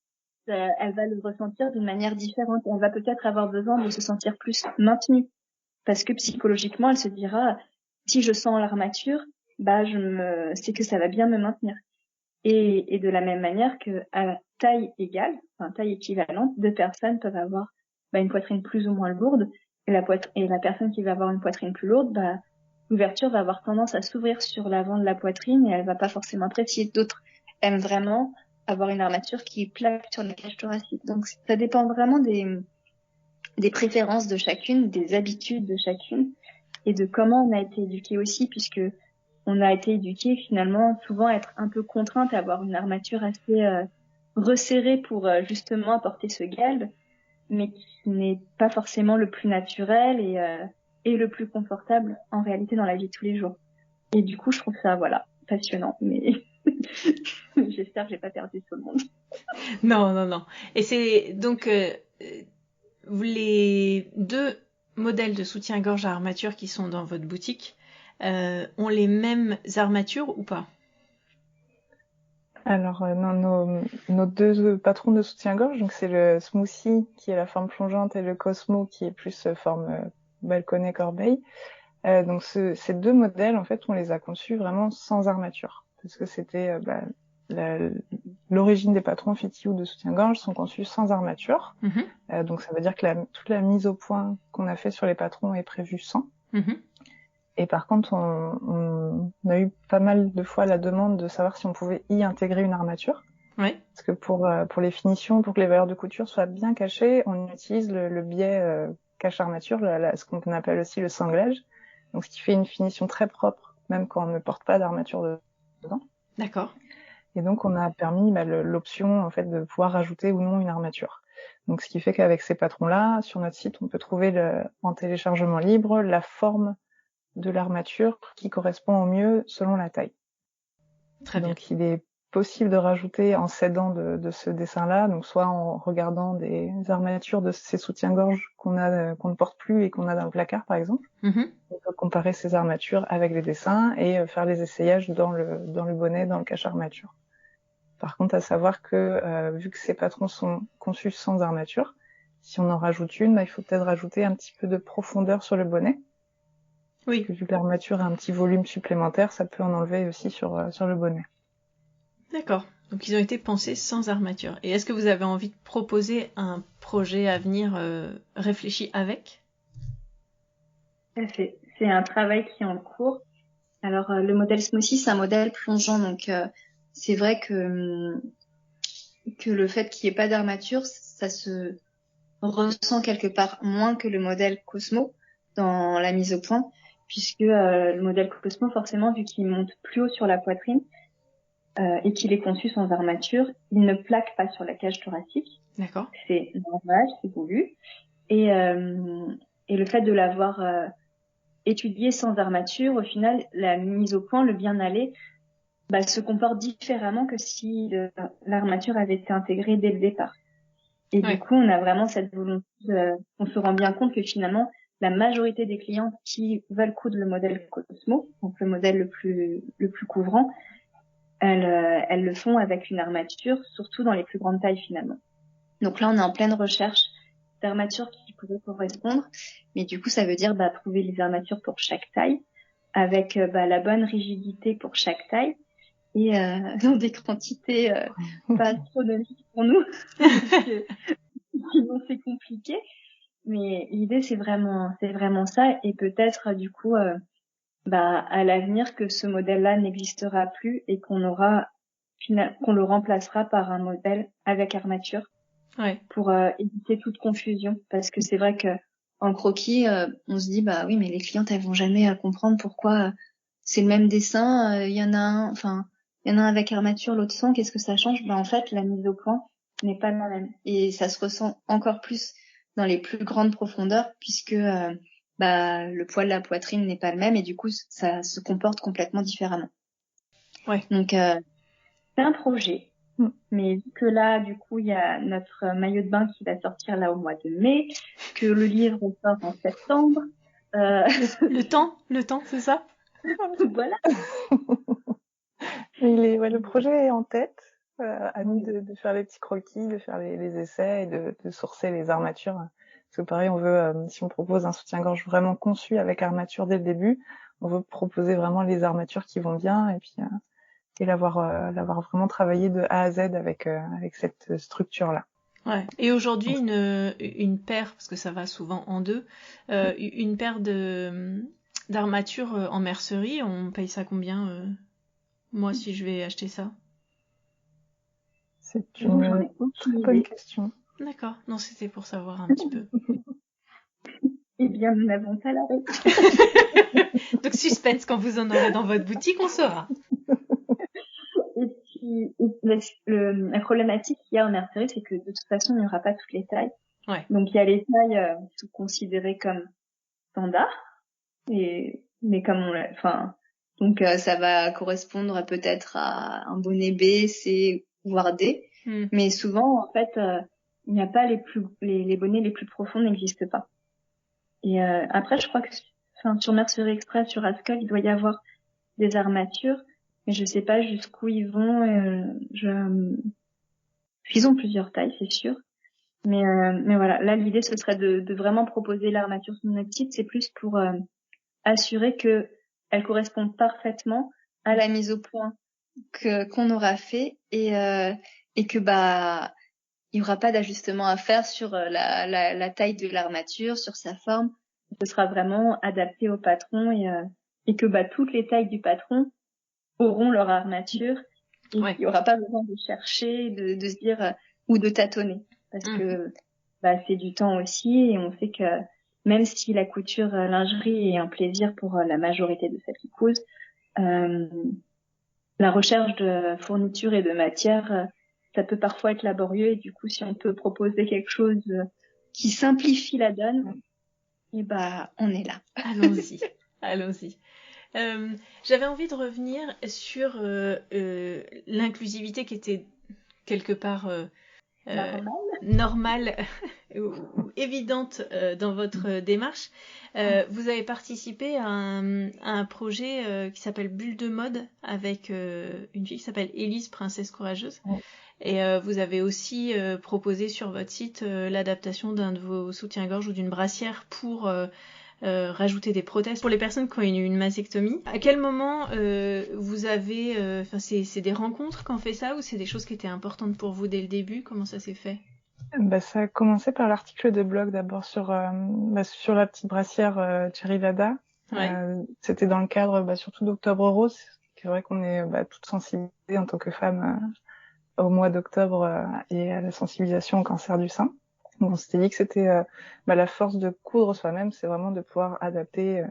elle va le ressentir d'une manière différente. Elle va peut-être avoir besoin de se sentir plus maintenue, parce que psychologiquement, elle se dira, si je sens l'armature, c'est que ça va bien me maintenir. Et de la même manière que à taille égale, enfin taille équivalente, deux personnes peuvent avoir une poitrine plus ou moins lourde, et la personne qui va avoir une poitrine plus lourde, l'ouverture va avoir tendance à s'ouvrir sur l'avant de la poitrine et elle va pas forcément apprécier. D'autres aiment vraiment avoir une armature qui plaque sur la cage thoracique. Donc ça dépend vraiment des préférences de chacune, des habitudes de chacune et de comment on a été éduqué aussi, puisque on a été éduqué finalement souvent à être un peu contrainte à avoir une armature assez resserrée pour justement apporter ce galbe, mais qui n'est pas forcément le plus naturel et le plus confortable en réalité dans la vie de tous les jours. Et du coup, je trouve ça passionnant, mais j'espère que j'ai pas perdu tout le monde. Non. Et c'est donc les deux modèles de soutien-gorge à armature qui sont dans votre boutique ont les mêmes armatures ou pas? Alors, nos deux patrons de soutien-gorge, donc c'est le Smoothie qui est la forme plongeante et le Cosmo qui est plus forme balconnet corbeille. Donc ces deux modèles, en fait, on les a conçus vraiment sans armature, parce que c'était l'origine des patrons Fitiou de soutien-gorge sont conçus sans armature. Donc ça veut dire que toute la mise au point qu'on a fait sur les patrons est prévue sans. Et par contre, on a eu pas mal de fois la demande de savoir si on pouvait y intégrer une armature. Oui. Parce que pour les finitions, pour que les valeurs de couture soient bien cachées, on utilise le biais cache-armature, ce qu'on appelle aussi le sanglage. Donc ce qui fait une finition très propre, même quand on ne porte pas d'armature dedans. D'accord. Et donc on a permis l'option en fait de pouvoir rajouter ou non une armature. Donc ce qui fait qu'avec ces patrons-là, sur notre site, on peut trouver en téléchargement libre la forme de l'armature qui correspond au mieux selon la taille. Très bien. Donc il est possible de rajouter en s'aidant de ce dessin-là, donc soit en regardant des armatures de ces soutiens-gorge qu'on ne porte plus et qu'on a dans le placard par exemple. On peut comparer ces armatures avec les dessins et faire les essayages dans le bonnet, dans le cache-armature. Par contre, à savoir que vu que ces patrons sont conçus sans armature, si on en rajoute une, il faut peut-être rajouter un petit peu de profondeur sur le bonnet. Oui. Parce que vu que l'armature a un petit volume supplémentaire, ça peut en enlever aussi sur le bonnet. D'accord. Donc ils ont été pensés sans armature. Et est-ce que vous avez envie de proposer un projet à venir réfléchi avec ? Tout à fait. C'est un travail qui est en cours. Alors le modèle smoothie, c'est un modèle plongeant, donc c'est vrai que le fait qu'il n'y ait pas d'armature, ça se ressent quelque part moins que le modèle Cosmo dans la mise au point, puisque le modèle Cosmo, forcément, vu qu'il monte plus haut sur la poitrine et qu'il est conçu sans armature, il ne plaque pas sur la cage thoracique. D'accord. C'est normal, c'est voulu. Et le fait de l'avoir étudié sans armature, au final, la mise au point, le bien aller, se comporte différemment que si l'armature avait été intégrée dès le départ. Et du coup, on a vraiment cette volonté, on se rend bien compte que finalement, la majorité des clients qui veulent coudre le modèle Cosmo, donc le modèle le plus couvrant, elles le font avec une armature, surtout dans les plus grandes tailles finalement. Donc là, on est en pleine recherche d'armatures qui pourraient correspondre, mais du coup, ça veut dire trouver les armatures pour chaque taille, avec la bonne rigidité pour chaque taille, et dans des quantités pas astronomiques pour nous, parce que sinon c'est compliqué. Mais l'idée c'est vraiment ça, et peut-être du coup à l'avenir que ce modèle-là n'existera plus et qu'on le remplacera par un modèle avec armature. Ouais. Pour éviter toute confusion, parce que c'est vrai que en croquis on se dit oui, mais les clientes elles vont jamais comprendre pourquoi c'est le même dessin, il y en a un avec armature, l'autre sans, qu'est-ce que ça change? En fait, la mise au point n'est pas la même, et ça se ressent encore plus dans les plus grandes profondeurs, puisque le poids de la poitrine n'est pas le même, et du coup ça se comporte complètement différemment. Ouais. Donc c'est un projet. Mais vu que là, du coup, il y a notre maillot de bain qui va sortir là au mois de mai, que le livre sort en septembre. Le temps, c'est ça? Voilà. Mais le projet est en tête. À nous de faire les petits croquis, de faire les essais et de sourcer les armatures. Parce que pareil, on veut, si on propose un soutien-gorge vraiment conçu avec armature dès le début, on veut proposer vraiment les armatures qui vont bien, et puis et l'avoir vraiment travaillé de A à Z avec cette structure-là. Ouais. Et aujourd'hui, une paire, parce que ça va souvent en deux, une paire d'armatures en mercerie, on paye ça combien moi si je vais acheter ça? C'est une très bonne question. D'accord. Non, c'était pour savoir un petit peu. Eh bien, nous n'avons pas la réponse. Donc suspense, quand vous en aurez dans votre boutique, on saura. Et puis, la problématique qu'il y a en mercerie, c'est que de toute façon, il n'y aura pas toutes les tailles. Ouais. Donc, il y a les tailles qui sont considérées comme standards, mais comme donc ça va correspondre peut-être à un bonnet B, C, voire D. Mais souvent, en fait, il n'y a pas les bonnets les plus profonds n'existent pas. Et après, je crois que sur Mercerie Express, sur Haskell, il doit y avoir des armatures, mais je sais pas jusqu'où ils vont. Ils ont plusieurs tailles, c'est sûr. Mais voilà, là l'idée ce serait de vraiment proposer l'armature sur notre site. C'est plus pour assurer que elle correspond parfaitement à la mise au point qu'on aura fait, et que il y aura pas d'ajustement à faire sur la taille de l'armature, sur sa forme. Ce sera vraiment adapté au patron, et que toutes les tailles du patron auront leur armature, et qu'il n'y aura pas besoin de chercher, de se dire ou de tâtonner, parce que c'est du temps aussi, et on sait que même si la couture lingerie est un plaisir pour la majorité de celles qui cousent, la recherche de fournitures et de matières, ça peut parfois être laborieux, et du coup, si on peut proposer quelque chose qui simplifie la donne, et on est là. Allons-y. J'avais envie de revenir sur l'inclusivité qui était quelque part normale ou évidente dans votre démarche. Vous avez participé à un projet qui s'appelle Bulle de mode avec une fille qui s'appelle Élise, princesse courageuse. Et vous avez aussi proposé sur votre site l'adaptation d'un de vos soutiens-gorge ou d'une brassière pour rajouter des prothèses pour les personnes qui ont eu une mastectomie. À quel moment vous avez... c'est des rencontres qu'on fait ça ou c'est des choses qui étaient importantes pour vous dès le début? Comment ça s'est fait? Ça a commencé par l'article de blog d'abord sur la petite brassière Cherry Vada. Ouais. C'était dans le cadre surtout d'Octobre Rose. C'est vrai qu'on est toutes sensibilisées en tant que femmes au mois d'octobre et à la sensibilisation au cancer du sein. Donc on s'était dit que c'était la force de coudre soi-même, c'est vraiment de pouvoir adapter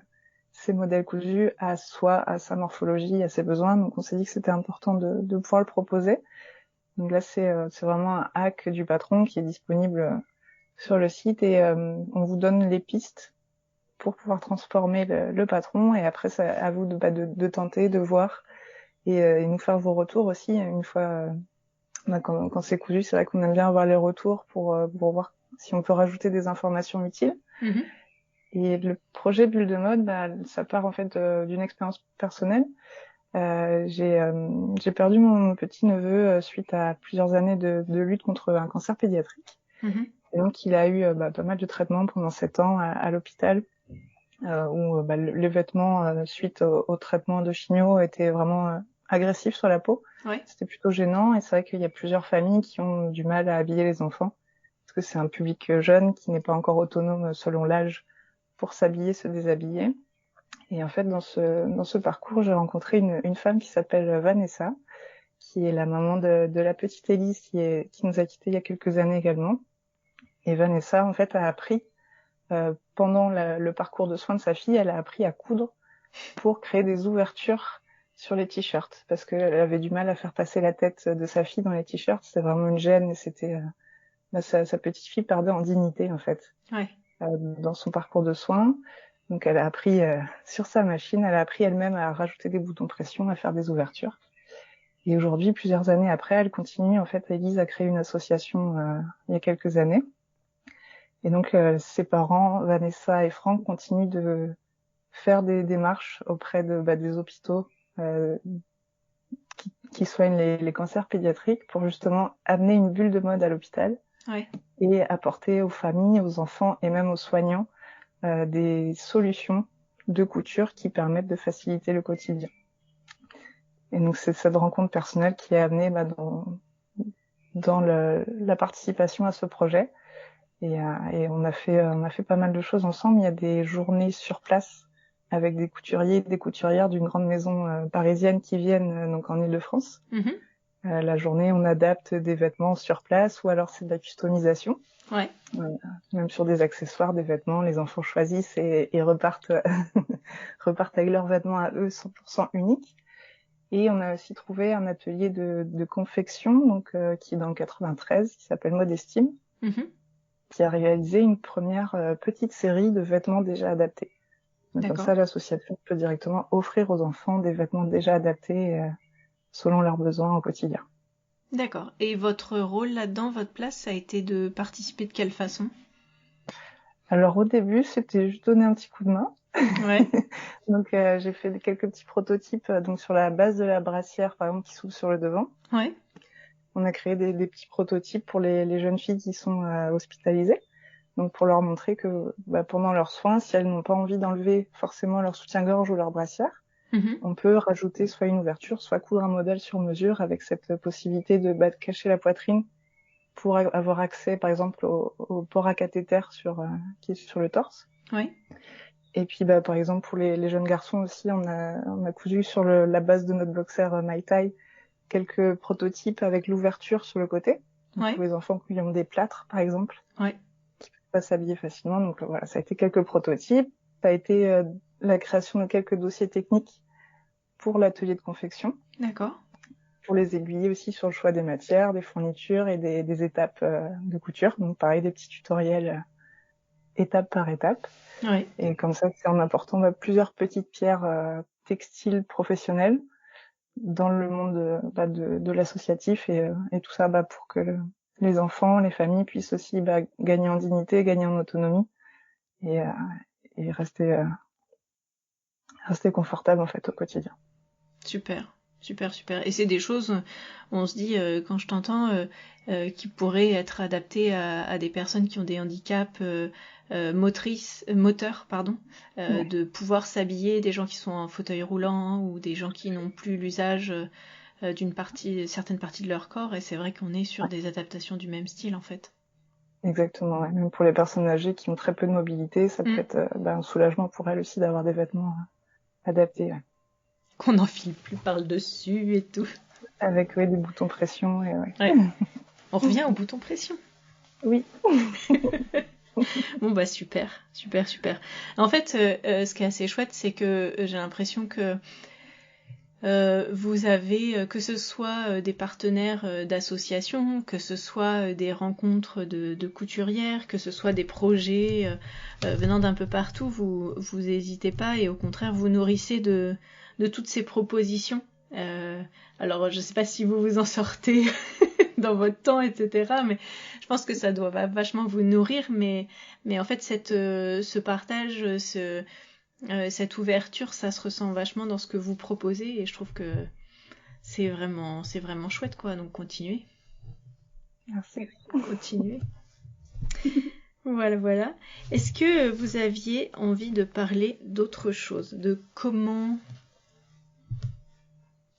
ses modèles cousus à soi, à sa morphologie, à ses besoins. Donc on s'est dit que c'était important de pouvoir le proposer. Donc là c'est vraiment un hack du patron qui est disponible sur le site et on vous donne les pistes pour pouvoir transformer le patron et après c'est à vous de tenter, de voir et nous faire vos retours aussi une fois quand c'est cousu. C'est vrai qu'on aime bien avoir les retours pour voir si on peut rajouter des informations utiles. Mm-hmm. Et le projet Bulle de mode, ça part en fait d'une expérience personnelle. J'ai perdu mon petit neveu suite à plusieurs années de lutte contre un cancer pédiatrique. Mm-hmm. Et donc il a eu pas mal de traitements pendant 7 ans à l'hôpital, où les vêtements suite au traitement de chimio étaient vraiment agressifs sur la peau. Ouais. C'était plutôt gênant et c'est vrai qu'il y a plusieurs familles qui ont du mal à habiller les enfants parce que c'est un public jeune qui n'est pas encore autonome selon l'âge pour s'habiller, se déshabiller. Et en fait, dans ce parcours, j'ai rencontré une femme qui s'appelle Vanessa, qui est la maman de la petite Élise qui nous a quittés il y a quelques années également. Et Vanessa, en fait, a appris pendant le parcours de soins de sa fille, elle a appris à coudre pour créer des ouvertures sur les t-shirts parce qu'elle avait du mal à faire passer la tête de sa fille dans les t-shirts. C'était vraiment une gêne et c'était sa petite fille perdait en dignité en fait. Ouais. Dans son parcours de soins. Donc elle a appris sur sa machine, elle a appris elle-même à rajouter des boutons pression, à faire des ouvertures. Et aujourd'hui, plusieurs années après, elle continue, en fait, Élise a créé une association il y a quelques années. Et donc ses parents, Vanessa et Franck, continuent de faire des démarches auprès des hôpitaux qui soignent les cancers pédiatriques pour justement amener une bulle de mode à l'hôpital. Ouais. Et apporter aux familles, aux enfants et même aux soignants des solutions de couture qui permettent de faciliter le quotidien. Et donc c'est cette rencontre personnelle qui est amenée dans la participation à ce projet. Et on a fait pas mal de choses ensemble. Il y a des journées sur place avec des couturiers, des couturières d'une grande maison parisienne qui viennent donc en Île-de-France. Mm-hmm. La journée, on adapte des vêtements sur place ou alors c'est de la customisation. Ouais. Même sur des accessoires, des vêtements, les enfants choisissent et repartent avec leurs vêtements à eux 100% uniques. Et on a aussi trouvé un atelier de confection donc qui est dans le 93, qui s'appelle Modestime, Mm-hmm. qui a réalisé une première petite série de vêtements déjà adaptés. Donc, comme ça, l'association peut directement offrir aux enfants des vêtements déjà adaptés selon leurs besoins au quotidien. D'accord. Et votre rôle là-dedans, votre place, ça a été de participer de quelle façon? Alors au début, c'était juste donner un petit coup de main. Ouais. Donc j'ai fait quelques petits prototypes donc sur la base de la brassière par exemple qui s'ouvre sur le devant. Ouais. On a créé des petits prototypes pour les jeunes filles qui sont hospitalisées. Donc pour leur montrer que pendant leurs soins, si elles n'ont pas envie d'enlever forcément leur soutien-gorge ou leur brassière, Mm-hmm. on peut rajouter soit une ouverture, soit coudre un modèle sur mesure avec cette possibilité de cacher la poitrine pour avoir accès par exemple au port à cathéter qui est sur le torse. Ouais. Et puis par exemple pour les jeunes garçons aussi, on a cousu sur la base de notre boxer Mai Tai quelques prototypes avec l'ouverture sur le côté. Donc, Ouais. pour les enfants qui ont des plâtres par exemple, Ouais. qui peuvent pas s'habiller facilement. Donc voilà, ça a été quelques prototypes. Ça a été la création de quelques dossiers techniques pour l'atelier de confection. D'accord. Pour les aiguiller aussi sur le choix des matières, des fournitures et des étapes de couture. Donc pareil, des petits tutoriels étape par étape. Ouais. Et comme ça, c'est en apportant plusieurs petites pierres textiles professionnelles dans le monde de l'associatif et tout ça pour que les enfants, les familles puissent aussi gagner en dignité, gagner en autonomie et rester confortable en fait au quotidien. Super. Super, super. Et c'est des choses, on se dit, quand je t'entends, qui pourraient être adaptées à des personnes qui ont des handicaps moteurs, pardon, Ouais. de pouvoir s'habiller, des gens qui sont en fauteuil roulant ou des gens qui n'ont plus l'usage certaines parties de leur corps. Et c'est vrai qu'on est sur des adaptations du même style, en fait. Exactement, ouais. Même pour les personnes âgées qui ont très peu de mobilité, ça peut être un soulagement pour elles aussi d'avoir des vêtements adaptés. Ouais. Qu'on n'enfile plus par le dessus et tout. Avec des boutons pression. Et, ouais. Ouais. On revient au bouton pression. Oui. Bon bah super, super, super. En fait, ce qui est assez chouette, c'est que j'ai l'impression que vous avez, que ce soit des partenaires d'associations, que ce soit des rencontres de couturières, que ce soit des projets venant d'un peu partout, vous n'hésitez pas et au contraire vous nourrissez de toutes ces propositions. Alors je sais pas si vous vous en sortez dans votre temps, etc. Mais je pense que ça doit vachement vous nourrir. Mais en fait ce partage, cette ouverture, ça se ressent vachement dans ce que vous proposez et je trouve que c'est vraiment chouette quoi. Donc continuez. Merci. Continuez. Voilà. Est-ce que vous aviez envie de parler d'autre chose, de comment,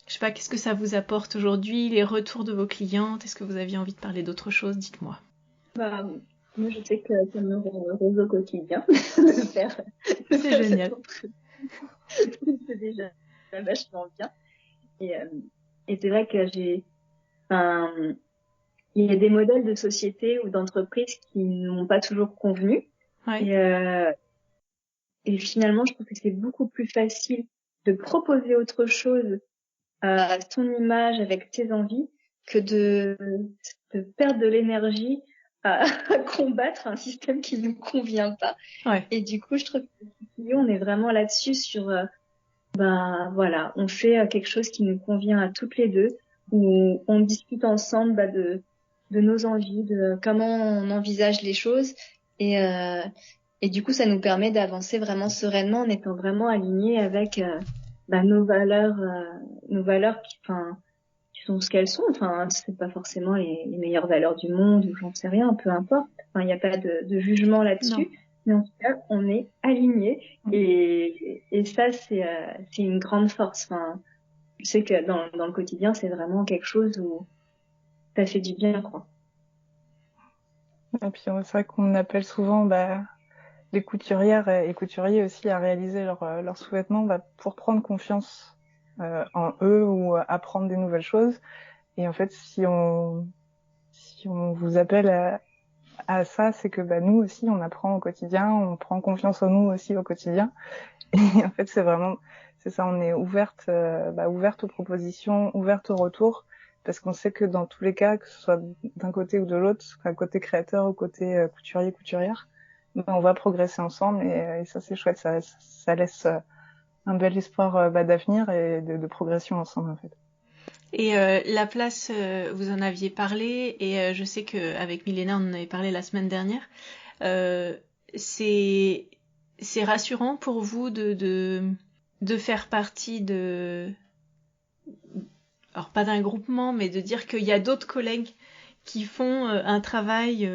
je sais pas, qu'est-ce que ça vous apporte aujourd'hui, les retours de vos clientes, est-ce que vous aviez envie de parler d'autre chose, dites-moi. Bah, moi, je sais que ça me rend heureuse au quotidien de faire. C'est génial. C'est déjà vachement bien. Et c'est vrai que il y a des modèles de société ou d'entreprise qui n'ont pas toujours convenu. Ouais. Et finalement, je trouve que c'est beaucoup plus facile de proposer autre chose à son image avec ses envies que de perdre de l'énergie à combattre un système qui ne nous convient pas. Ouais. Et du coup, je trouve que on est vraiment là-dessus sur voilà, on fait quelque chose qui nous convient à toutes les deux, où on discute ensemble de nos envies, de comment on envisage les choses et du coup ça nous permet d'avancer vraiment sereinement en étant vraiment alignés avec nos valeurs qui sont ce qu'elles sont. Enfin, c'est pas forcément les meilleures valeurs du monde ou j'en sais rien, peu importe. Enfin, il n'y a pas de jugement là-dessus. Non. Mais en tout cas, on est alignés et ça, c'est une grande force. Enfin, je sais que dans le quotidien, c'est vraiment quelque chose où ça fait du bien, quoi. Et puis, c'est vrai qu'on appelle souvent les couturières et couturiers aussi à réaliser leurs sous-vêtements pour prendre confiance en eux ou apprendre des nouvelles choses. Et en fait, si on vous appelle à ça, c'est que nous aussi, on apprend au quotidien, on prend confiance en nous aussi au quotidien. Et en fait, c'est ça, on est ouverte aux propositions, ouverte au retour, parce qu'on sait que dans tous les cas, que ce soit d'un côté ou de l'autre, côté créateur ou côté couturier, couturière, on va progresser ensemble et ça c'est chouette, ça laisse un bel espoir d'avenir et de progression ensemble en fait. Et la place, vous en aviez parlé et je sais qu'avec Milena on en avait parlé la semaine dernière. C'est rassurant pour vous de faire partie alors pas d'un groupement, mais de dire qu'il y a d'autres collègues qui font un travail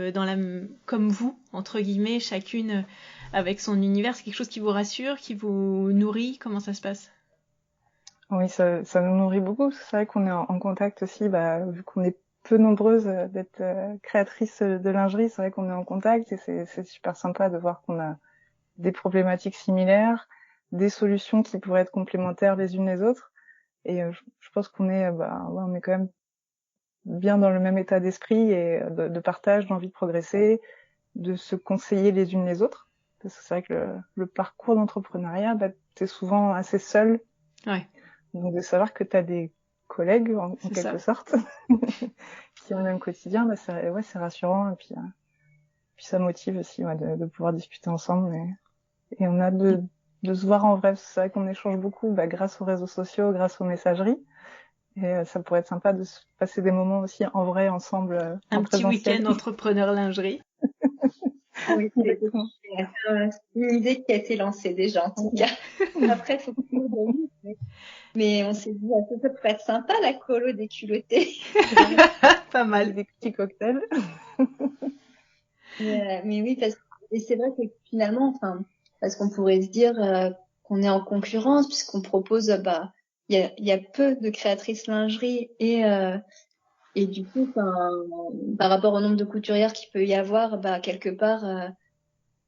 comme vous, entre guillemets, chacune avec son univers. C'est quelque chose qui vous rassure, qui vous nourrit. Comment ça se passe ? Oui, ça nous nourrit beaucoup. C'est vrai qu'on est en contact aussi, vu qu'on est peu nombreuses d'être créatrices de lingerie, c'est vrai qu'on est en contact et c'est super sympa de voir qu'on a des problématiques similaires, des solutions qui pourraient être complémentaires les unes les autres. Et je pense qu'on est, on est quand même bien dans le même état d'esprit et de partage, d'envie de progresser, de se conseiller les unes les autres. Parce que c'est vrai que le parcours d'entrepreneuriat, t'es souvent assez seul. Ouais. Donc de savoir que t'as des collègues en quelque sorte qui ont le même quotidien, c'est rassurant et puis ça motive aussi de pouvoir discuter ensemble et on a de se voir en vrai. C'est vrai qu'on échange beaucoup grâce aux réseaux sociaux, grâce aux messageries et ça pourrait être sympa de se passer des moments aussi en vrai ensemble un en petit présentiel. week-end entrepreneur lingerie. Oui, c'est une idée qui a été lancée déjà, en tout cas. Après, il faut que tout le monde mais on s'est dit, ça peut être sympa, la colo des culottés. Pas mal. Des petits cocktails. Mais oui, et c'est vrai que finalement, enfin, parce qu'on pourrait se dire qu'on est en concurrence, puisqu'on propose, il y a peu de créatrices lingerie et du coup, par rapport au nombre de couturières qu'il peut y avoir, quelque part,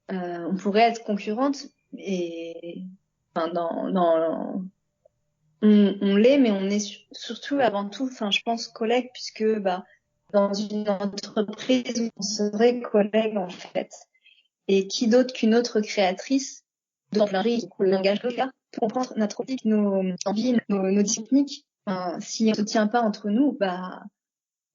on pourrait être concurrente et on l'est, mais on est surtout avant tout, enfin, je pense collègues, puisque dans une entreprise, on serait collègues en fait. Et qui d'autre qu'une autre créatrice dans le langage de l'art pour comprendre notre optique, nos envies, nos techniques. Enfin, si on ne se tient pas entre nous,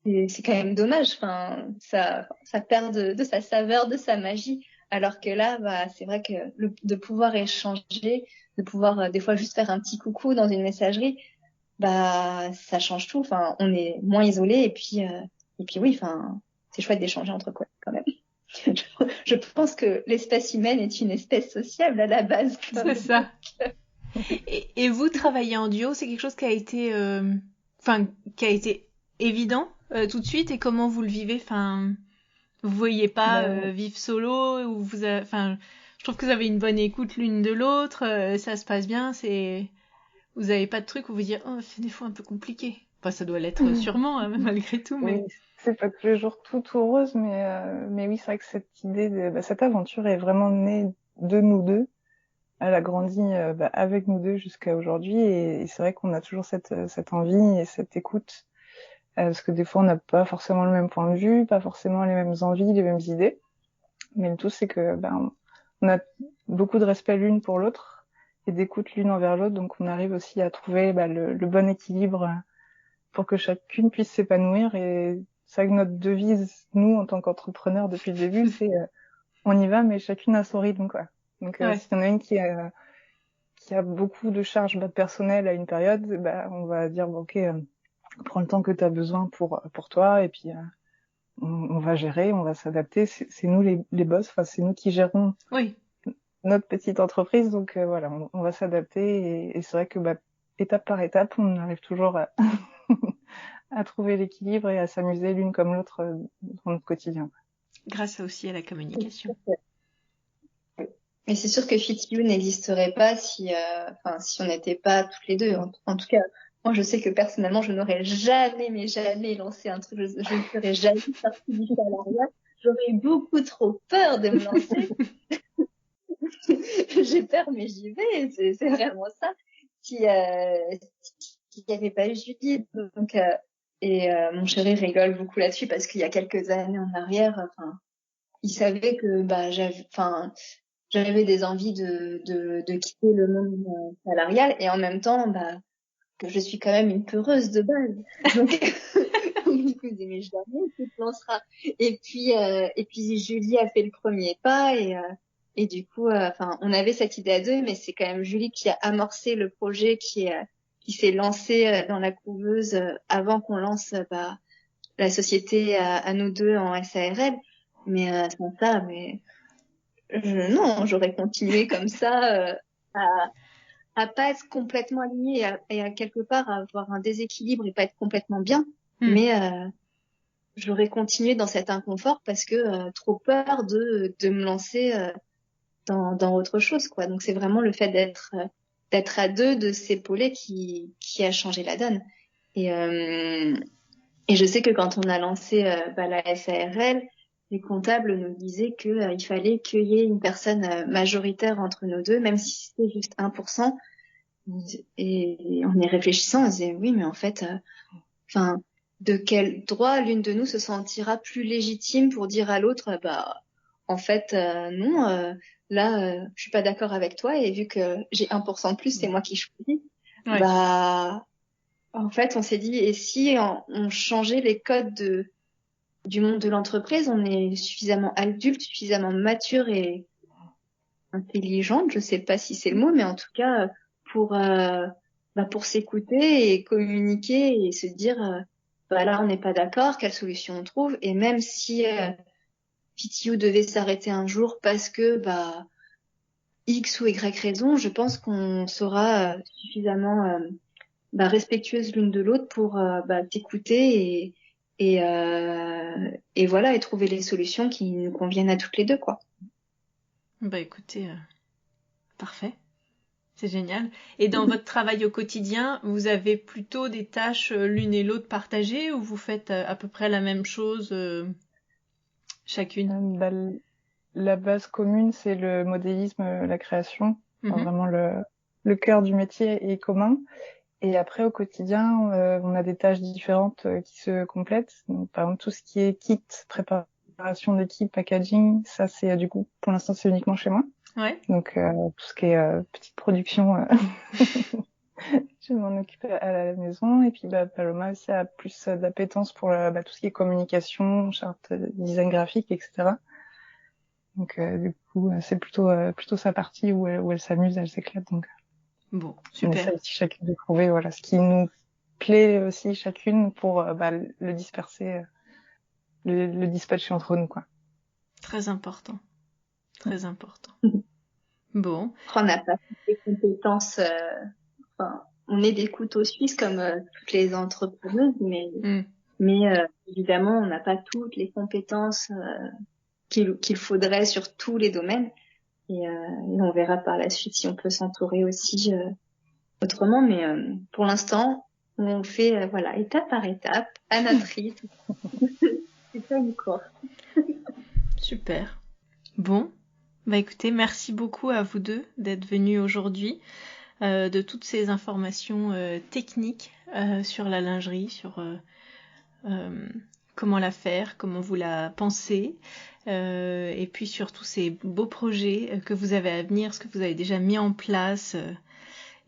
c'est quand même dommage. Enfin, ça perd de sa saveur, de sa magie. Alors que là, c'est vrai que de pouvoir échanger, de pouvoir des fois juste faire un petit coucou dans une messagerie, ça change tout. Enfin, on est moins isolé et puis oui, enfin, c'est chouette d'échanger entre quoi quand même. Je pense que l'espèce humaine est une espèce sociable à la base. C'est ça. Et vous travailler en duo, c'est quelque chose qui a été, qui a été évident tout de suite. Et comment vous le vivez? Enfin, vous voyez pas vivre solo ou je trouve que vous avez une bonne écoute l'une de l'autre. Ça se passe bien. Vous avez pas de truc où vous dire oh c'est des fois un peu compliqué. Enfin, ça doit l'être sûrement hein, malgré tout. Mais oui, c'est pas tous les jours tout rose, mais oui, c'est vrai que cette idée cette aventure est vraiment née de nous deux. Elle a grandi avec nous deux jusqu'à aujourd'hui et c'est vrai qu'on a toujours cette envie et cette écoute parce que des fois on n'a pas forcément le même point de vue, pas forcément les mêmes envies, les mêmes idées, mais le tout c'est que on a beaucoup de respect l'une pour l'autre et d'écoute l'une envers l'autre, donc on arrive aussi à trouver le bon équilibre pour que chacune puisse s'épanouir. Et c'est vrai que notre devise, nous en tant qu'entrepreneurs depuis le début, c'est on y va mais chacune a son rythme quoi. Donc s'il y en a une qui a beaucoup de charges personnelles à une période, on va dire ok, prends le temps que tu as besoin pour toi et puis on va gérer, on va s'adapter. C'est nous les boss, enfin c'est nous qui gérons notre petite entreprise, donc voilà, on va s'adapter et c'est vrai que étape par étape, on arrive toujours à trouver l'équilibre et à s'amuser l'une comme l'autre dans notre quotidien. Grâce aussi à la communication. Mais c'est sûr que Fit You n'existerait pas si on n'était pas toutes les deux. En tout cas, moi, je sais que personnellement, je n'aurais jamais, mais jamais lancé un truc. Je ne serais jamais sortie du salariat. J'aurais beaucoup trop peur de me lancer. J'ai peur, mais j'y vais. C'est vraiment ça. S'il n'y avait pas eu Julie, donc mon chéri rigole beaucoup là-dessus parce qu'il y a quelques années en arrière, il savait que j'avais des envies de quitter le monde salarial et en même temps que je suis quand même une peureuse de base. Donc du coup, mais jamais tu te lanceras. Et puis Julie a fait le premier pas et du coup on avait cette idée à deux, mais c'est quand même Julie qui a amorcé le projet, qui s'est lancé dans la couveuse avant qu'on lance la société à nous deux en SARL. Mais sans ça, non, j'aurais continué comme ça à pas être complètement alignée et à quelque part à avoir un déséquilibre et pas être complètement bien. Mais j'aurais continué dans cet inconfort parce que trop peur de me lancer dans autre chose quoi. Donc c'est vraiment le fait d'être à deux, de s'épauler qui a changé la donne. Et je sais que quand on a lancé la SARL, les comptables nous disaient que il fallait qu'il y ait une personne majoritaire entre nous deux, même si c'était juste 1%. Et en y réfléchissant, on disait oui, mais en fait, de quel droit l'une de nous se sentira plus légitime pour dire à l'autre, en fait, non, là, je suis pas d'accord avec toi et vu que j'ai 1% de plus, c'est moi qui choisis. Ouais. En fait, on s'est dit, et si on changeait les codes du monde de l'entreprise, on est suffisamment adulte, suffisamment mature et intelligente, je sais pas si c'est le mot, mais en tout cas, pour s'écouter et communiquer et se dire, là, on n'est pas d'accord, quelle solution on trouve, et même si PTU devait s'arrêter un jour parce que X ou Y raison, je pense qu'on sera suffisamment respectueuses l'une de l'autre pour s'écouter et voilà, et trouver les solutions qui nous conviennent à toutes les deux, quoi. Écoutez, parfait. C'est génial. Et dans votre travail au quotidien, vous avez plutôt des tâches l'une et l'autre partagées ou vous faites à peu près la même chose chacune? La base commune, c'est le modélisme, la création. Enfin, vraiment, le cœur du métier est commun. Et après, au quotidien, on a des tâches différentes qui se complètent. Donc, par exemple, tout ce qui est kit, préparation d'équipe, packaging, ça, c'est du coup, pour l'instant, c'est uniquement chez moi. Ouais. Donc, tout ce qui est petite production, je m'en occupe à la maison. Et puis, Paloma aussi a plus d'appétence pour tout ce qui est communication, charte, design graphique, etc. Donc, du coup, c'est plutôt sa partie où elle s'amuse, elle s'éclate. Donc, bon, super. On essaie aussi chacune de trouver ce qui nous plaît aussi chacune pour le disperser, le dispatcher entre nous, quoi. Très important. Très important. Bon. On n'a pas toutes les compétences. On est des couteaux suisses comme toutes les entrepreneuses, mais évidemment, on n'a pas toutes les compétences qu'il faudrait sur tous les domaines. Et on verra par la suite si on peut s'entourer aussi autrement. Mais pour l'instant, on fait étape par étape, à notre rythme. C'est ça une course. Super. Bon. Écoutez, merci beaucoup à vous deux d'être venus aujourd'hui, de toutes ces informations techniques sur la lingerie, sur comment la faire, comment vous la pensez, et puis sur tous ces beaux projets que vous avez à venir, ce que vous avez déjà mis en place.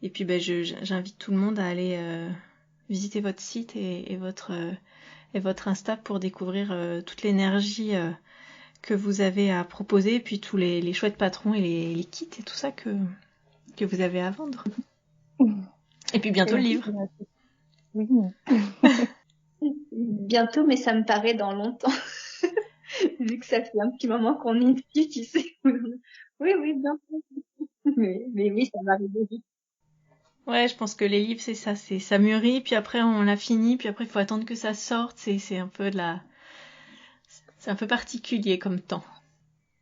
Et puis j'invite tout le monde à aller visiter votre site et votre Insta pour découvrir toute l'énergie que vous avez à proposer, et puis tous les chouettes patrons et les kits et tout ça que vous avez à vendre. Et puis bientôt le livre. Oui. Bientôt, mais ça me paraît dans longtemps. Vu que ça fait un petit moment qu'on est dessus, tu sais. Oui, bientôt. Mais oui, ça va arriver vite. Ouais, je pense que les livres, c'est ça, ça mûrit, puis après on l'a fini, puis après il faut attendre que ça sorte, c'est un peu c'est un peu particulier comme temps.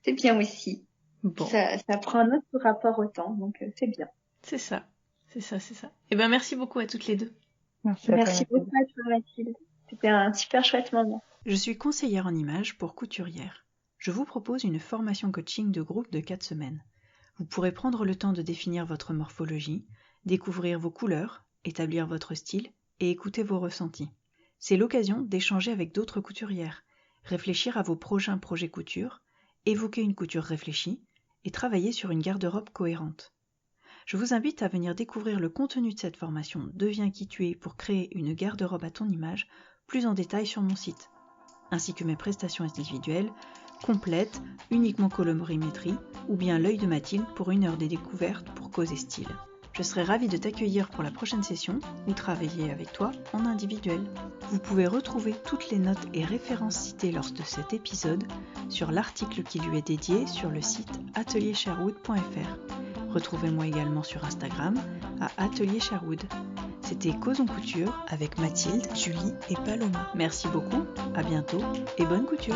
C'est bien aussi. Bon. Ça prend un autre rapport au temps, donc c'est bien. C'est ça. Et merci beaucoup à toutes les deux. Merci beaucoup à toi, Mathilde. C'était un super chouette moment. Je suis conseillère en images pour couturière. Je vous propose une formation coaching de groupe de 4 semaines. Vous pourrez prendre le temps de définir votre morphologie, découvrir vos couleurs, établir votre style et écouter vos ressentis. C'est l'occasion d'échanger avec d'autres couturières, réfléchir à vos prochains projets couture, évoquer une couture réfléchie et travailler sur une garde-robe cohérente. Je vous invite à venir découvrir le contenu de cette formation Deviens qui tu es pour créer une garde-robe à ton image plus en détail sur mon site, ainsi que mes prestations individuelles, complètes, uniquement colorimétrie, ou bien l'œil de Mathilde pour 1 heure de découverte pour causer style. Je serai ravie de t'accueillir pour la prochaine session ou travailler avec toi en individuel. Vous pouvez retrouver toutes les notes et références citées lors de cet épisode sur l'article qui lui est dédié sur le site ateliersherwood.fr. Retrouvez-moi également sur Instagram à Atelier Sherwood. C'était Causons Couture avec Mathilde, Julie et Paloma. Merci beaucoup, à bientôt et bonne couture!